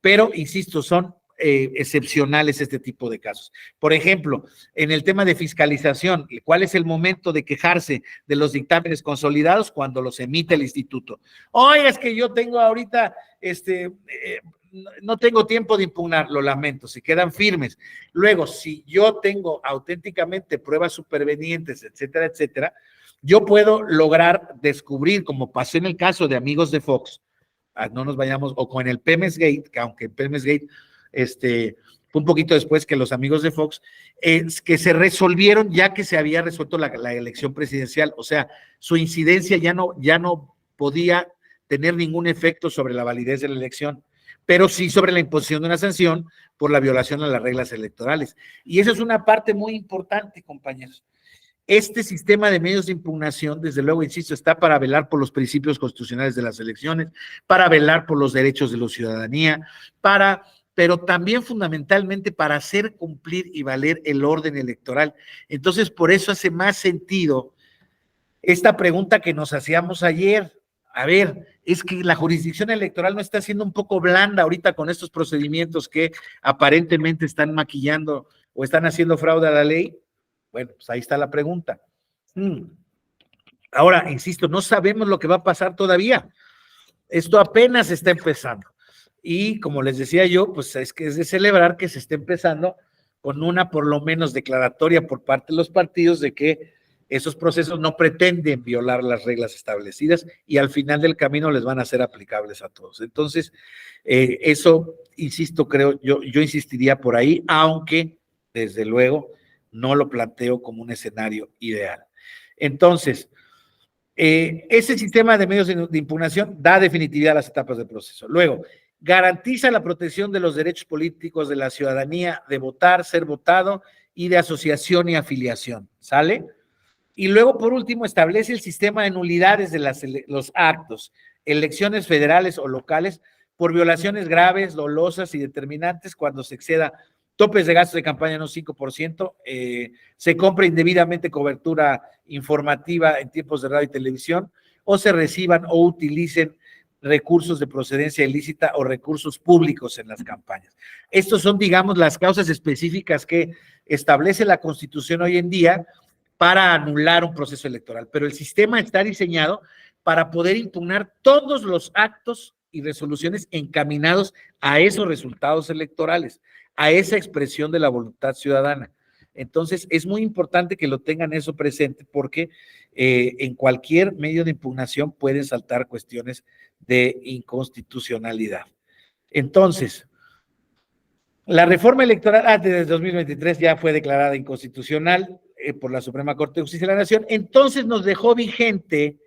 Pero, insisto, son excepcionales este tipo de casos. Por ejemplo, en el tema de fiscalización, ¿cuál es el momento de quejarse de los dictámenes consolidados? Cuando los emite el instituto. Oye, es que yo tengo ahorita, no tengo tiempo de impugnar, lo lamento, se quedan firmes. Luego, si yo tengo auténticamente pruebas supervenientes, etcétera, etcétera, yo puedo lograr descubrir, como pasó en el caso de Amigos de Fox, no nos vayamos, o con el Pemex Gate, que aunque el Pemex Gate fue un poquito después que los Amigos de Fox, que se resolvieron ya que se había resuelto la elección presidencial, o sea, su incidencia ya no podía tener ningún efecto sobre la validez de la elección, pero sí sobre la imposición de una sanción por la violación a las reglas electorales. Y esa es una parte muy importante, compañeros. Este sistema de medios de impugnación, desde luego, insisto, está para velar por los principios constitucionales de las elecciones, para velar por los derechos de la ciudadanía, pero también fundamentalmente para hacer cumplir y valer el orden electoral. Entonces, por eso hace más sentido esta pregunta que nos hacíamos ayer. A ver, es que la jurisdicción electoral no está siendo un poco blanda ahorita con estos procedimientos que aparentemente están maquillando o están haciendo fraude a la ley. Bueno, pues ahí está la pregunta. Ahora, insisto, no sabemos lo que va a pasar todavía. Esto apenas está empezando. Y como les decía yo, pues es que es de celebrar que se esté empezando con una por lo menos declaratoria por parte de los partidos de que esos procesos no pretenden violar las reglas establecidas y al final del camino les van a ser aplicables a todos. Entonces, eso, insisto, creo, yo insistiría por ahí, aunque desde luego no lo planteo como un escenario ideal. Entonces, ese sistema de medios de impugnación da definitividad a las etapas del proceso. Luego, garantiza la protección de los derechos políticos de la ciudadanía de votar, ser votado y de asociación y afiliación. ¿Sale? Y luego, por último, establece el sistema de nulidades de los actos, elecciones federales o locales por violaciones graves, dolosas y determinantes cuando se exceda topes de gastos de campaña en un 5%, se compra indebidamente cobertura informativa en tiempos de radio y televisión, o se reciban o utilicen recursos de procedencia ilícita o recursos públicos en las campañas. Estos son, digamos, las causas específicas que establece la Constitución hoy en día para anular un proceso electoral, pero el sistema está diseñado para poder impugnar todos los actos y resoluciones encaminados a esos resultados electorales, a esa expresión de la voluntad ciudadana. Entonces, es muy importante que lo tengan eso presente porque en cualquier medio de impugnación pueden saltar cuestiones de inconstitucionalidad. Entonces, la reforma electoral desde 2023 ya fue declarada inconstitucional por la Suprema Corte de Justicia de la Nación. Entonces nos dejó vigente,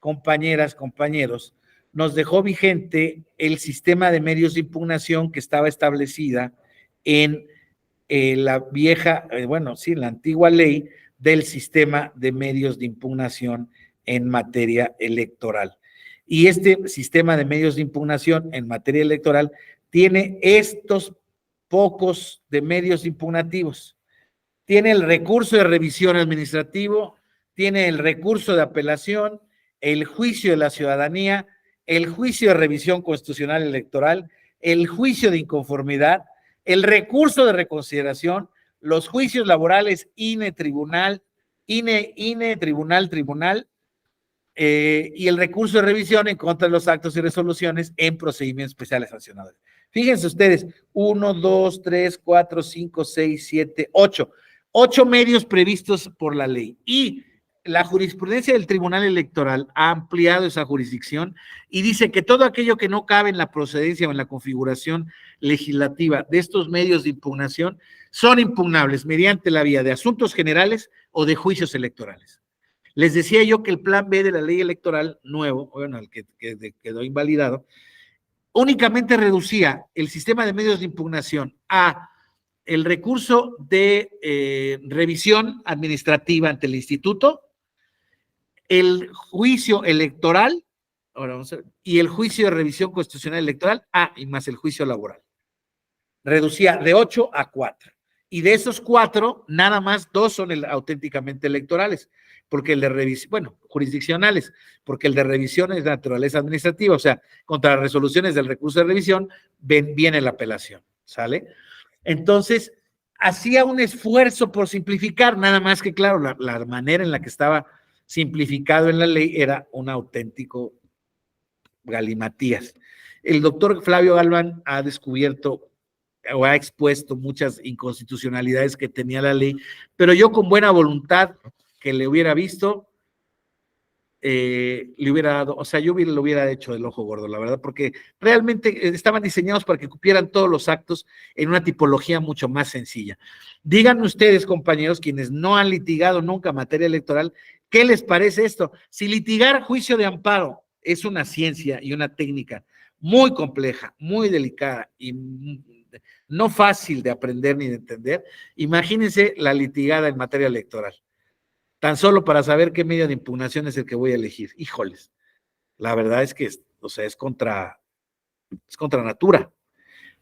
compañeras, compañeros, nos dejó vigente el sistema de medios de impugnación que estaba establecida en la vieja, la antigua ley del sistema de medios de impugnación en materia electoral. Y este sistema de medios de impugnación en materia electoral tiene estos pocos de medios impugnativos. Tiene el recurso de revisión administrativo, tiene el recurso de apelación, el juicio de la ciudadanía, el juicio de revisión constitucional electoral, el juicio de inconformidad, el recurso de reconsideración, los juicios laborales INE-tribunal, INE-tribunal, y el recurso de revisión en contra de los actos y resoluciones en procedimientos especiales sancionadores. Fíjense ustedes, 1, 2, 3, 4, 5, 6, 7, 8. 8 medios previstos por la ley. Y la jurisprudencia del Tribunal Electoral ha ampliado esa jurisdicción y dice que todo aquello que no cabe en la procedencia o en la configuración legislativa de estos medios de impugnación son impugnables mediante la vía de asuntos generales o de juicios electorales. Les decía yo que el plan B de la ley electoral nuevo, el que quedó invalidado, únicamente reducía el sistema de medios de impugnación a el recurso de revisión administrativa ante el instituto, el juicio electoral, y el juicio de revisión constitucional electoral, y más el juicio laboral. Reducía de 8 a 4. Y de esos 4, nada más 2 son auténticamente electorales, porque el de revisión, bueno, jurisdiccionales, porque el de revisión es de naturaleza administrativa, o sea, contra las resoluciones del recurso de revisión viene la apelación, ¿sale? Entonces, hacía un esfuerzo por simplificar, nada más que, claro, la manera en la que estaba simplificado en la ley era un auténtico galimatías. El doctor Flavio Galván ha descubierto o ha expuesto muchas inconstitucionalidades que tenía la ley, pero yo con buena voluntad que le hubiera visto, le hubiera dado, o sea, yo lo hubiera hecho del ojo gordo, la verdad, porque realmente estaban diseñados para que cupieran todos los actos en una tipología mucho más sencilla. Díganme ustedes, compañeros, quienes no han litigado nunca materia electoral, ¿qué les parece esto? Si litigar juicio de amparo es una ciencia y una técnica muy compleja, muy delicada y no fácil de aprender ni de entender, imagínense la litigada en materia electoral. Tan solo para saber qué medio de impugnación es el que voy a elegir. Híjoles, la verdad es que, o sea, es contra natura,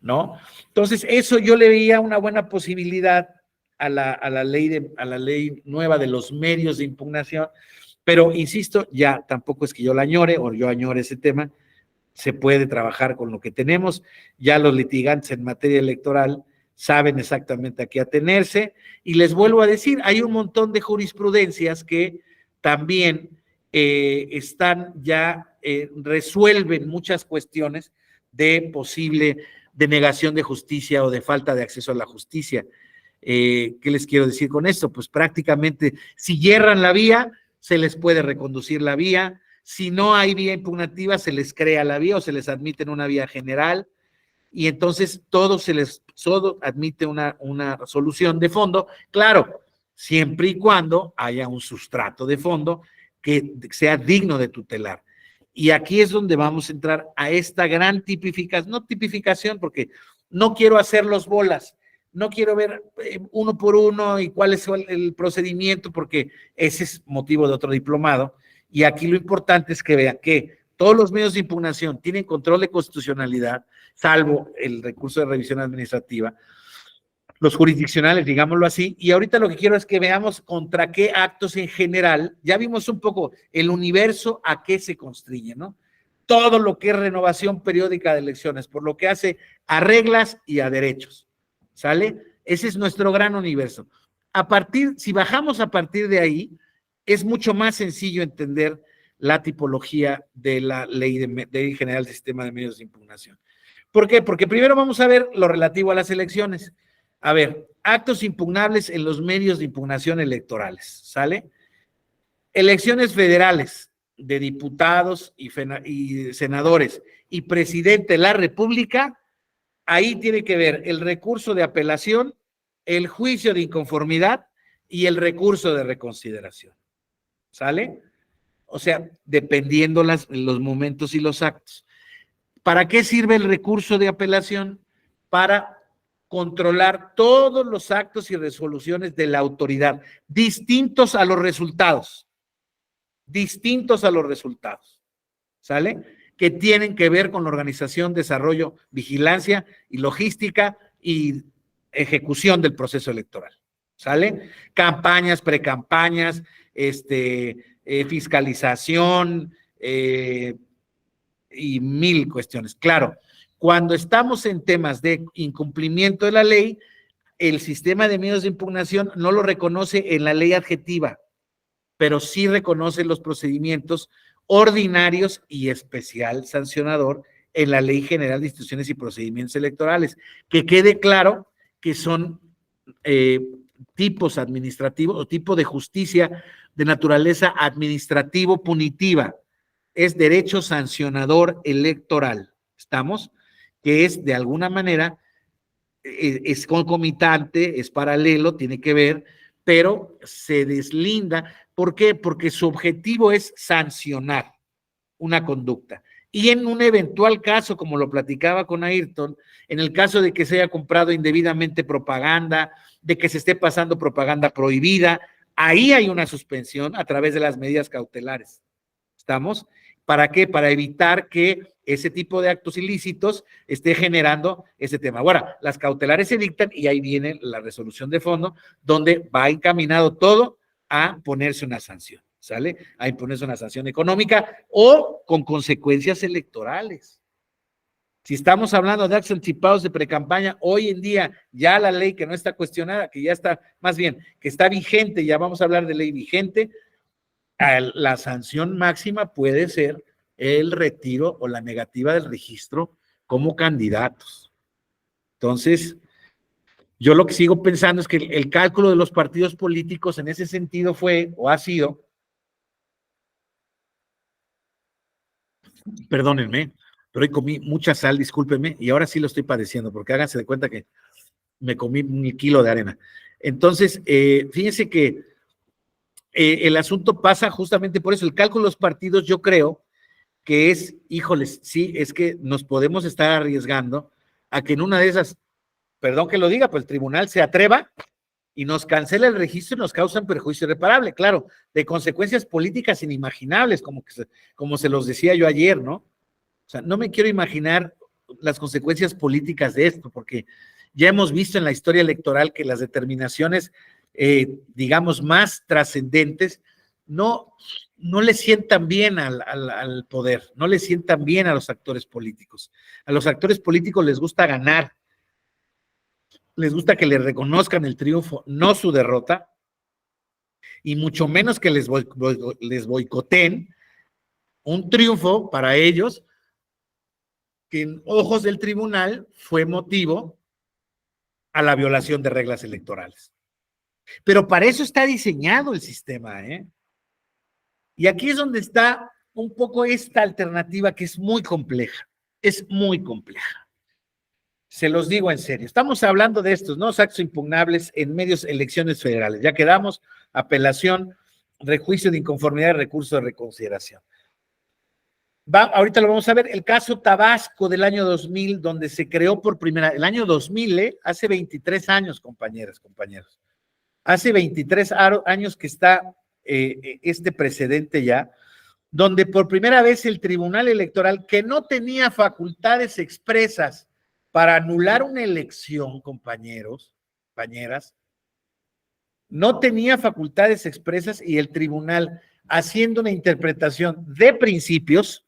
¿no? Entonces, eso yo le veía una buena posibilidad a la ley nueva de los medios de impugnación, pero insisto, ya tampoco es que yo la añore o yo añore ese tema, se puede trabajar con lo que tenemos, ya los litigantes en materia electoral saben exactamente a qué atenerse, y les vuelvo a decir, hay un montón de jurisprudencias que también están ya, resuelven muchas cuestiones de posible denegación de justicia o de falta de acceso a la justicia. ¿Qué les quiero decir con esto? Pues prácticamente, si hierran la vía, se les puede reconducir la vía, si no hay vía impugnativa, se les crea la vía o se les admite en una vía general, y entonces todo admite una solución de fondo, claro, siempre y cuando haya un sustrato de fondo que sea digno de tutelar. Y aquí es donde vamos a entrar a esta gran tipificación, no tipificación, porque no quiero hacerlos bolas, no quiero ver uno por uno y cuál es el procedimiento, porque ese es motivo de otro diplomado, y aquí lo importante es que vean que todos los medios de impugnación tienen control de constitucionalidad, salvo el recurso de revisión administrativa, los jurisdiccionales, digámoslo así, y ahorita lo que quiero es que veamos contra qué actos en general, ya vimos un poco el universo a qué se constriñe, ¿no? Todo lo que es renovación periódica de elecciones, por lo que hace a reglas y a derechos, ¿sale? Ese es nuestro gran universo. Si bajamos a partir de ahí, es mucho más sencillo entender la tipología de la ley general del sistema de medios de impugnación. ¿Por qué? Porque primero vamos a ver lo relativo a las elecciones. A ver, actos impugnables en los medios de impugnación electorales, ¿sale? Elecciones federales de diputados y senadores y presidente de la República, ahí tiene que ver el recurso de apelación, el juicio de inconformidad y el recurso de reconsideración, ¿sale? O sea, dependiendo los momentos y los actos. ¿Para qué sirve el recurso de apelación? Para controlar todos los actos y resoluciones de la autoridad, distintos a los resultados, ¿sale? Que tienen que ver con la organización, desarrollo, vigilancia y logística y ejecución del proceso electoral, ¿sale? Campañas, precampañas, fiscalización y mil cuestiones. Claro, cuando estamos en temas de incumplimiento de la ley, el sistema de medios de impugnación no lo reconoce en la ley adjetiva, pero sí reconoce los procedimientos ordinarios y especial sancionador en la Ley General de Instituciones y Procedimientos Electorales. Que quede claro que son tipos administrativos o tipo de justicia de naturaleza administrativo-punitiva. Es derecho sancionador electoral. ¿Estamos? Que es de alguna manera, es concomitante, es paralelo, tiene que ver, pero se deslinda. ¿Por qué? Porque su objetivo es sancionar una conducta. Y en un eventual caso, como lo platicaba con Ayrton, en el caso de que se haya comprado indebidamente propaganda, de que se esté pasando propaganda prohibida, ahí hay una suspensión a través de las medidas cautelares. ¿Estamos? ¿Para qué? Para evitar que ese tipo de actos ilícitos esté generando ese tema. Ahora, las cautelares se dictan y ahí viene la resolución de fondo, donde va encaminado todo a ponerse una sanción, ¿sale? A imponerse una sanción económica o con consecuencias electorales. Si estamos hablando de actos anticipados de precampaña, hoy en día ya la ley que no está cuestionada, que ya está, más bien, que está vigente, ya vamos a hablar de ley vigente, la sanción máxima puede ser el retiro o la negativa del registro como candidatos. Entonces, yo lo que sigo pensando es que el cálculo de los partidos políticos en ese sentido fue o ha sido, perdónenme, pero hoy comí mucha sal, discúlpenme, y ahora sí lo estoy padeciendo, porque háganse de cuenta que me comí 1 kilo de arena. Entonces, fíjense que el asunto pasa justamente por eso. El cálculo de los partidos, yo creo que es, híjoles, sí, es que nos podemos estar arriesgando a que en una de esas, perdón que lo diga, pues el tribunal se atreva y nos cancela el registro y nos causa un perjuicio irreparable, claro, de consecuencias políticas inimaginables, como se los decía yo ayer, ¿no? O sea, no me quiero imaginar las consecuencias políticas de esto, porque ya hemos visto en la historia electoral que las determinaciones, digamos, más trascendentes, no le sientan bien al poder, no le sientan bien a los actores políticos. A los actores políticos les gusta ganar, les gusta que les reconozcan el triunfo, no su derrota, y mucho menos que les boicoteen un triunfo para ellos que en ojos del tribunal fue motivo a la violación de reglas electorales. Pero para eso está diseñado el sistema, ¿eh? Y aquí es donde está un poco esta alternativa que es muy compleja, es muy compleja. Se los digo en serio, estamos hablando de estos, ¿no? Actos impugnables en medios elecciones federales. Ya quedamos, apelación, rejuicio de inconformidad y recurso de reconsideración. Ahorita lo vamos a ver, el caso Tabasco del año 2000, donde se creó por primera, el año 2000, hace 23 años, compañeros. Hace 23 años que está este precedente ya, donde por primera vez el Tribunal Electoral, que no tenía facultades expresas para anular una elección, compañeros, compañeras, no tenía facultades expresas y el tribunal, haciendo una interpretación de principios,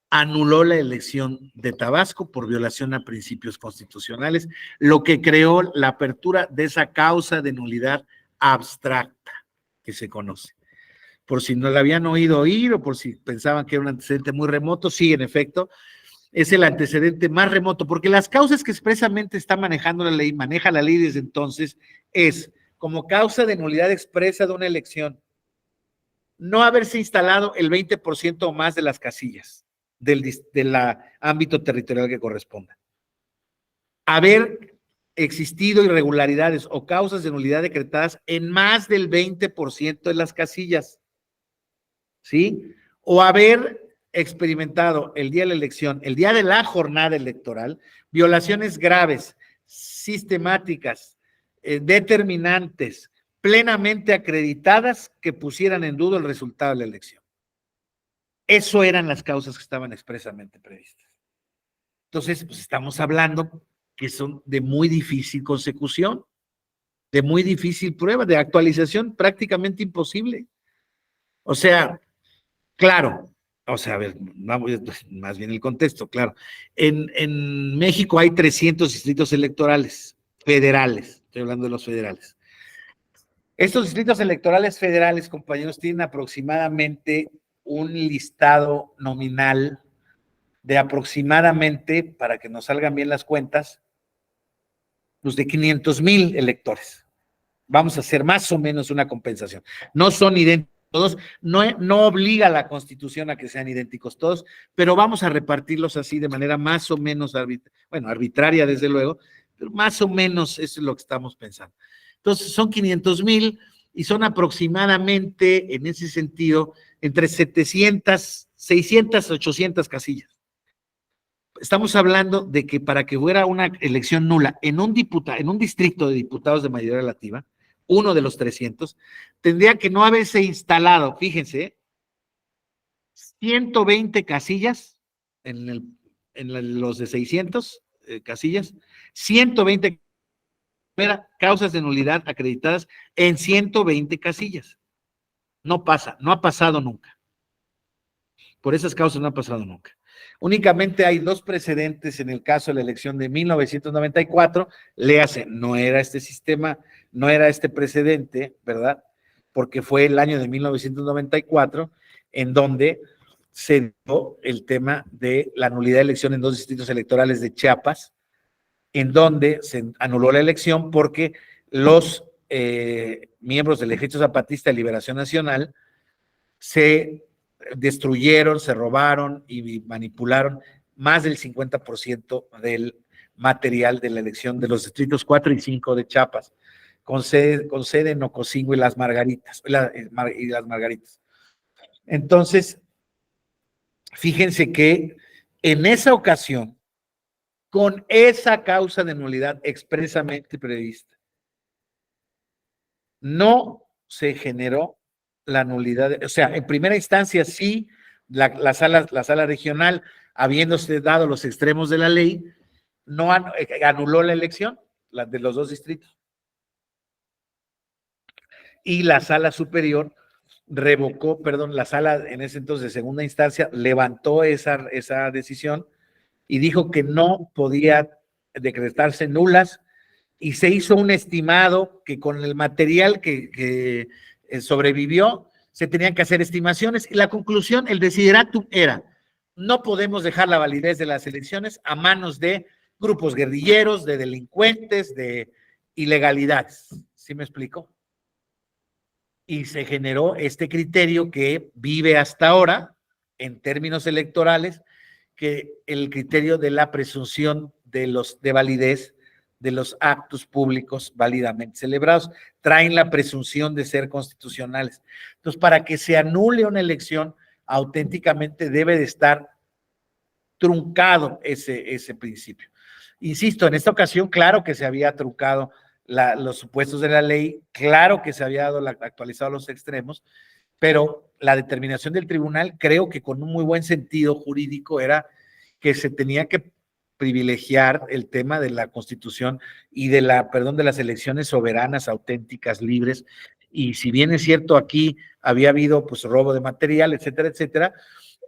anuló la elección de Tabasco por violación a principios constitucionales, lo que creó la apertura de esa causa de nulidad abstracta que se conoce. Por si no la habían oído oír o por si pensaban que era un antecedente muy remoto, sí, en efecto, es el antecedente más remoto, porque las causas que expresamente está manejando la ley, maneja la ley desde entonces, es como causa de nulidad expresa de una elección, no haberse instalado el 20% o más de las casillas del ámbito territorial que corresponda. Haber existido irregularidades o causas de nulidad decretadas en más del 20% de las casillas, ¿sí? O haber experimentado el día de la elección, el día de la jornada electoral, violaciones graves, sistemáticas, determinantes, plenamente acreditadas que pusieran en duda el resultado de la elección. Eso eran las causas que estaban expresamente previstas. Entonces, pues estamos hablando que son de muy difícil consecución, de muy difícil prueba, de actualización prácticamente imposible. O sea, claro, o sea, a ver, vamos, más bien el contexto, claro. En México hay 300 distritos electorales federales, estoy hablando de los federales. Estos distritos electorales federales, compañeros, tienen aproximadamente un listado nominal de aproximadamente, para que nos salgan bien las cuentas, pues de 500,000 electores. Vamos a hacer más o menos una compensación. No son idénticos todos, no obliga la Constitución a que sean idénticos todos, pero vamos a repartirlos así de manera más o menos, arbitraria desde luego, pero más o menos eso es lo que estamos pensando. Entonces son 500,000 y son aproximadamente, en ese sentido, entre 700, 600, 800 casillas. Estamos hablando de que para que fuera una elección nula en un distrito de diputados de mayoría relativa, uno de los 300, tendría que no haberse instalado, fíjense, 120 casillas en los de 600 casillas, 120 Espera, causas de nulidad acreditadas en 120 casillas. No pasa, no ha pasado nunca. Por esas causas no ha pasado nunca. Únicamente hay 2 precedentes en el caso de la elección de 1994, léase, no era este sistema, no era este precedente, ¿verdad? Porque fue el año de 1994 en donde se dio el tema de la nulidad de elección en 2 distritos electorales de Chiapas, en donde se anuló la elección porque los miembros del Ejército Zapatista de Liberación Nacional se destruyeron, se robaron y manipularon más del 50% del material de la elección de los distritos 4 y 5 de Chiapas, con sede en Ocosingo y Las Margaritas. Entonces, fíjense que en esa ocasión, con esa causa de nulidad expresamente prevista, no se generó la nulidad, o sea, en primera instancia sí, la sala regional, habiéndose dado los extremos de la ley, no anuló la elección, la de los 2 distritos. Y la sala superior revocó, perdón, la sala en ese entonces de segunda instancia levantó esa decisión y dijo que no podía decretarse nulas, y se hizo un estimado que con el material que sobrevivió, se tenían que hacer estimaciones, y la conclusión, el desideratum era, no podemos dejar la validez de las elecciones a manos de grupos guerrilleros, de delincuentes, de ilegalidades. ¿Sí me explico? Y se generó este criterio que vive hasta ahora, en términos electorales, que el criterio de la presunción de validez de los actos públicos válidamente celebrados, traen la presunción de ser constitucionales. Entonces, para que se anule una elección, auténticamente debe de estar truncado ese principio. Insisto, en esta ocasión, claro que se había truncado los supuestos de la ley, claro que se había actualizado los extremos, pero la determinación del tribunal, creo que con un muy buen sentido jurídico, era que se tenía que privilegiar el tema de la Constitución y de las elecciones soberanas, auténticas, libres. Y si bien es cierto, aquí había habido pues robo de material, etcétera, etcétera,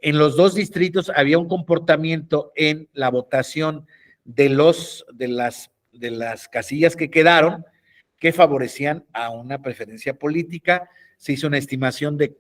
en los 2 distritos había un comportamiento en la votación de las casillas que quedaron que favorecían a una preferencia política. Se hizo una estimación de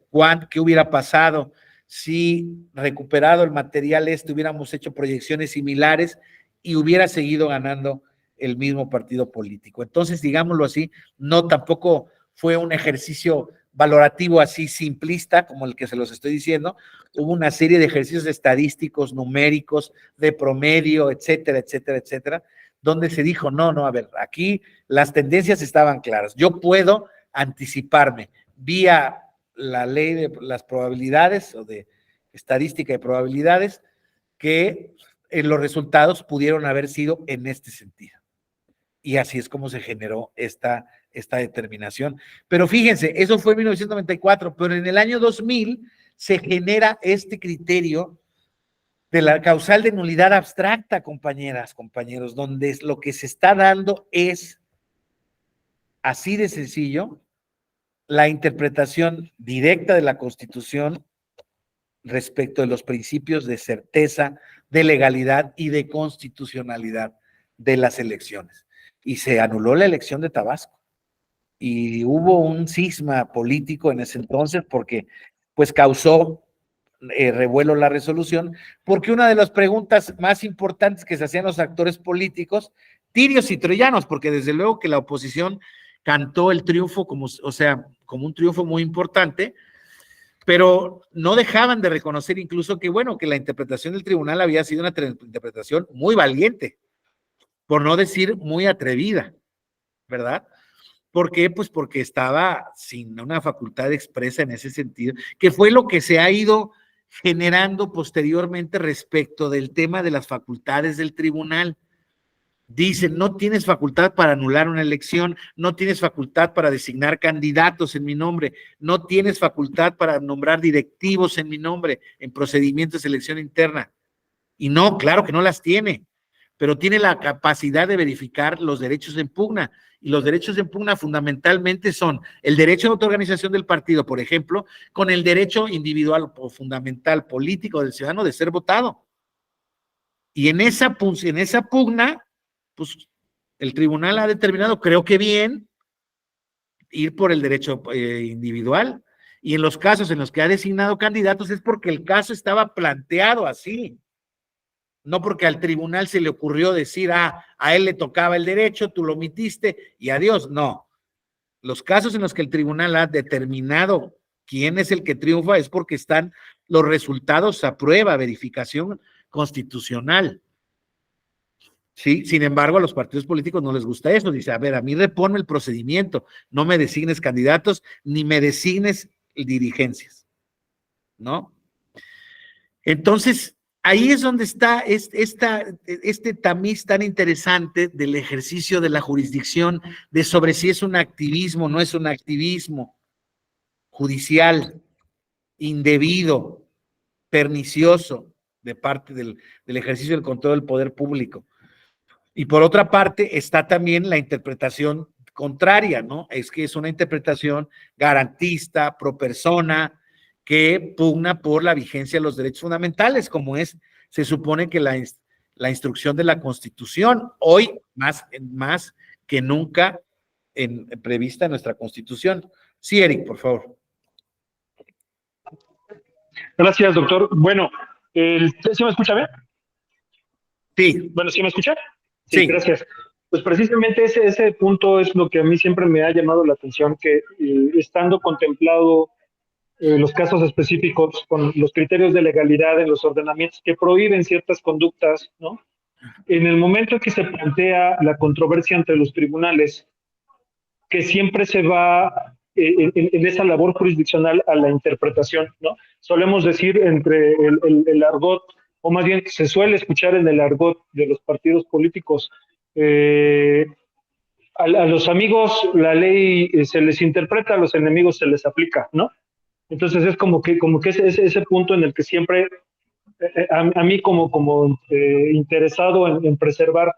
qué hubiera pasado si, recuperado el material hubiéramos hecho proyecciones similares y hubiera seguido ganando el mismo partido político. Entonces, digámoslo así, no tampoco fue un ejercicio valorativo así simplista como el que se los estoy diciendo. Hubo una serie de ejercicios estadísticos, numéricos, de promedio, etcétera, etcétera, etcétera, donde se dijo, no, a ver, aquí las tendencias estaban claras. Yo puedo anticiparme vía la ley de las probabilidades o de estadística de probabilidades, que los resultados pudieron haber sido en este sentido. Y así es como se generó esta determinación. Pero fíjense, eso fue en 1994, pero en el año 2000 se genera este criterio de la causal de nulidad abstracta, compañeras, compañeros, donde lo que se está dando es, así de sencillo, la interpretación directa de la Constitución respecto de los principios de certeza, de legalidad y de constitucionalidad de las elecciones. Y se anuló la elección de Tabasco. Y hubo un cisma político en ese entonces porque pues causó revuelo la resolución, porque una de las preguntas más importantes que se hacían los actores políticos, tirios y troyanos, porque desde luego que la oposición cantó el triunfo como un triunfo muy importante, pero no dejaban de reconocer incluso que, bueno, que la interpretación del tribunal había sido una interpretación muy valiente, por no decir muy atrevida, ¿verdad? ¿Por qué? Pues porque estaba sin una facultad expresa en ese sentido, que fue lo que se ha ido generando posteriormente respecto del tema de las facultades del tribunal. Dicen, no tienes facultad para anular una elección, no tienes facultad para designar candidatos en mi nombre, no tienes facultad para nombrar directivos en mi nombre en procedimientos de selección interna. Y no, claro que no las tiene, pero tiene la capacidad de verificar los derechos en pugna, y los derechos en pugna fundamentalmente son el derecho de autoorganización del partido, por ejemplo, con el derecho individual o fundamental político del ciudadano de ser votado. Y en esa pugna, pues el tribunal ha determinado, creo que bien, ir por el derecho individual. Y en los casos en los que ha designado candidatos es porque el caso estaba planteado así. No porque al tribunal se le ocurrió decir, a él le tocaba el derecho, tú lo omitiste y adiós. No. Los casos en los que el tribunal ha determinado quién es el que triunfa es porque están los resultados a prueba, verificación constitucional. Sí, sin embargo, a los partidos políticos no les gusta eso. Dice, a ver, a mí reponme el procedimiento, no me designes candidatos, ni me designes dirigencias, ¿no? Entonces, ahí es donde está este tamiz tan interesante del ejercicio de la jurisdicción, de sobre si es un activismo o no es un activismo judicial, indebido, pernicioso, de parte del ejercicio del control del poder público. Y por otra parte está también la interpretación contraria, ¿no? Es que es una interpretación garantista, pro persona, que pugna por la vigencia de los derechos fundamentales, como se supone que la instrucción de la Constitución, hoy más que nunca prevista en nuestra Constitución. Sí, Eric, por favor. Gracias, doctor. Bueno, ¿sí me escucha bien? Sí. Bueno, ¿sí me escucha? Sí. Gracias. Pues precisamente ese punto es lo que a mí siempre me ha llamado la atención, que estando contemplado los casos específicos con los criterios de legalidad en los ordenamientos que prohíben ciertas conductas, ¿no? En el momento que se plantea la controversia entre los tribunales, que siempre se va en esa labor jurisdiccional a la interpretación, ¿no? Solemos decir entre el argot, o más bien se suele escuchar en el argot de los partidos políticos, a los amigos la ley se les interpreta, a los enemigos se les aplica, ¿no? Entonces es como que ese punto en el que siempre, a mí como interesado en preservar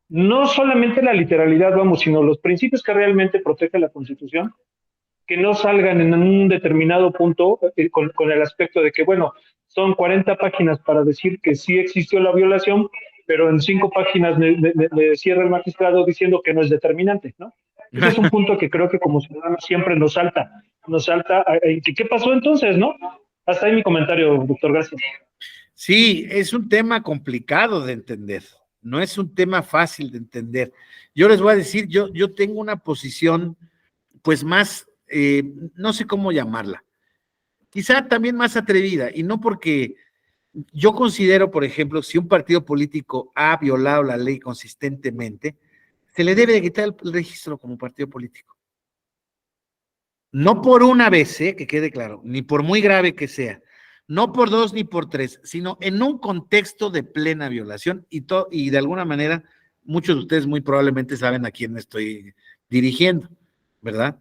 no solamente la literalidad, vamos, sino los principios que realmente protege la Constitución, que no salgan en un determinado punto con el aspecto de que, bueno, son 40 páginas para decir que sí existió la violación, pero en 5 páginas me cierra el magistrado diciendo que no es determinante, ¿no? Ese es un punto que creo que como ciudadanos siempre nos salta, ¿qué pasó entonces, no? Hasta ahí mi comentario, doctor, gracias. Sí, es un tema complicado de entender, no es un tema fácil de entender. Yo les voy a decir, yo tengo una posición, pues más, no sé cómo llamarla, quizá también más atrevida, y no porque yo considero, por ejemplo, si un partido político ha violado la ley consistentemente, se le debe de quitar el registro como partido político. No por una vez, que quede claro, ni por muy grave que sea, no por 2 ni por 3, sino en un contexto de plena violación y de alguna manera, muchos de ustedes muy probablemente saben a quién me estoy dirigiendo, ¿verdad?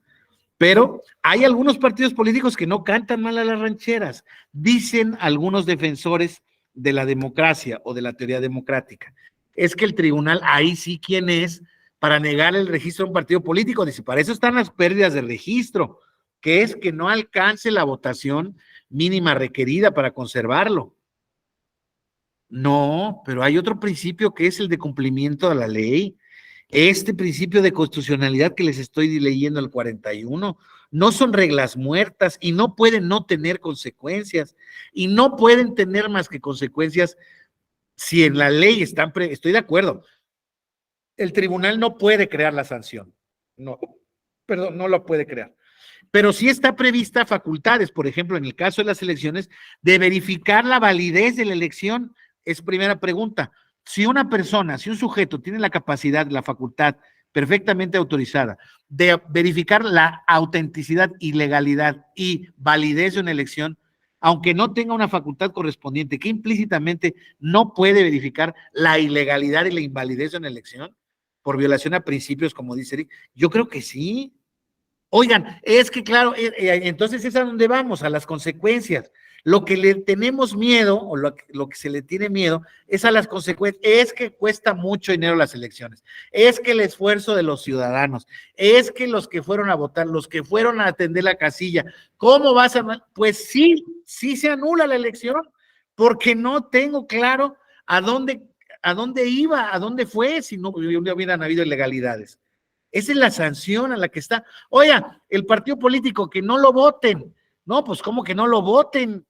Pero hay algunos partidos políticos que no cantan mal a las rancheras, dicen algunos defensores de la democracia o de la teoría democrática. Es que el tribunal, ahí sí, ¿quién es para negar el registro de un partido político? Dice, para eso están las pérdidas de registro, que es que no alcance la votación mínima requerida para conservarlo. No, pero hay otro principio que es el de cumplimiento de la ley. Este principio de constitucionalidad que les estoy leyendo, el 41, no son reglas muertas y no pueden no tener consecuencias, y no pueden tener más que consecuencias si en la ley están, estoy de acuerdo, el tribunal no puede crear la sanción, no la puede crear, pero sí está prevista facultades, por ejemplo, en el caso de las elecciones, de verificar la validez de la elección. Es primera pregunta. Si una persona, si un sujeto tiene la capacidad, la facultad perfectamente autorizada de verificar la autenticidad y legalidad y validez de una elección, aunque no tenga una facultad correspondiente, que implícitamente no puede verificar la ilegalidad y la invalidez de una elección por violación a principios, como dice Eric, yo creo que sí. Oigan, es que claro, entonces es a donde vamos, a las consecuencias. Lo que le tenemos miedo, o lo que se le tiene miedo, es a las consecuencias. Es que cuesta mucho dinero las elecciones, es que el esfuerzo de los ciudadanos, es que los que fueron a votar, los que fueron a atender la casilla, ¿cómo vas a...? Pues sí, sí se anula la elección, porque no tengo claro a dónde iba, a dónde fue, si no hubieran habido ilegalidades. Esa es la sanción a la que está. Oiga, el partido político, que no lo voten. No, pues ¿cómo que no lo voten?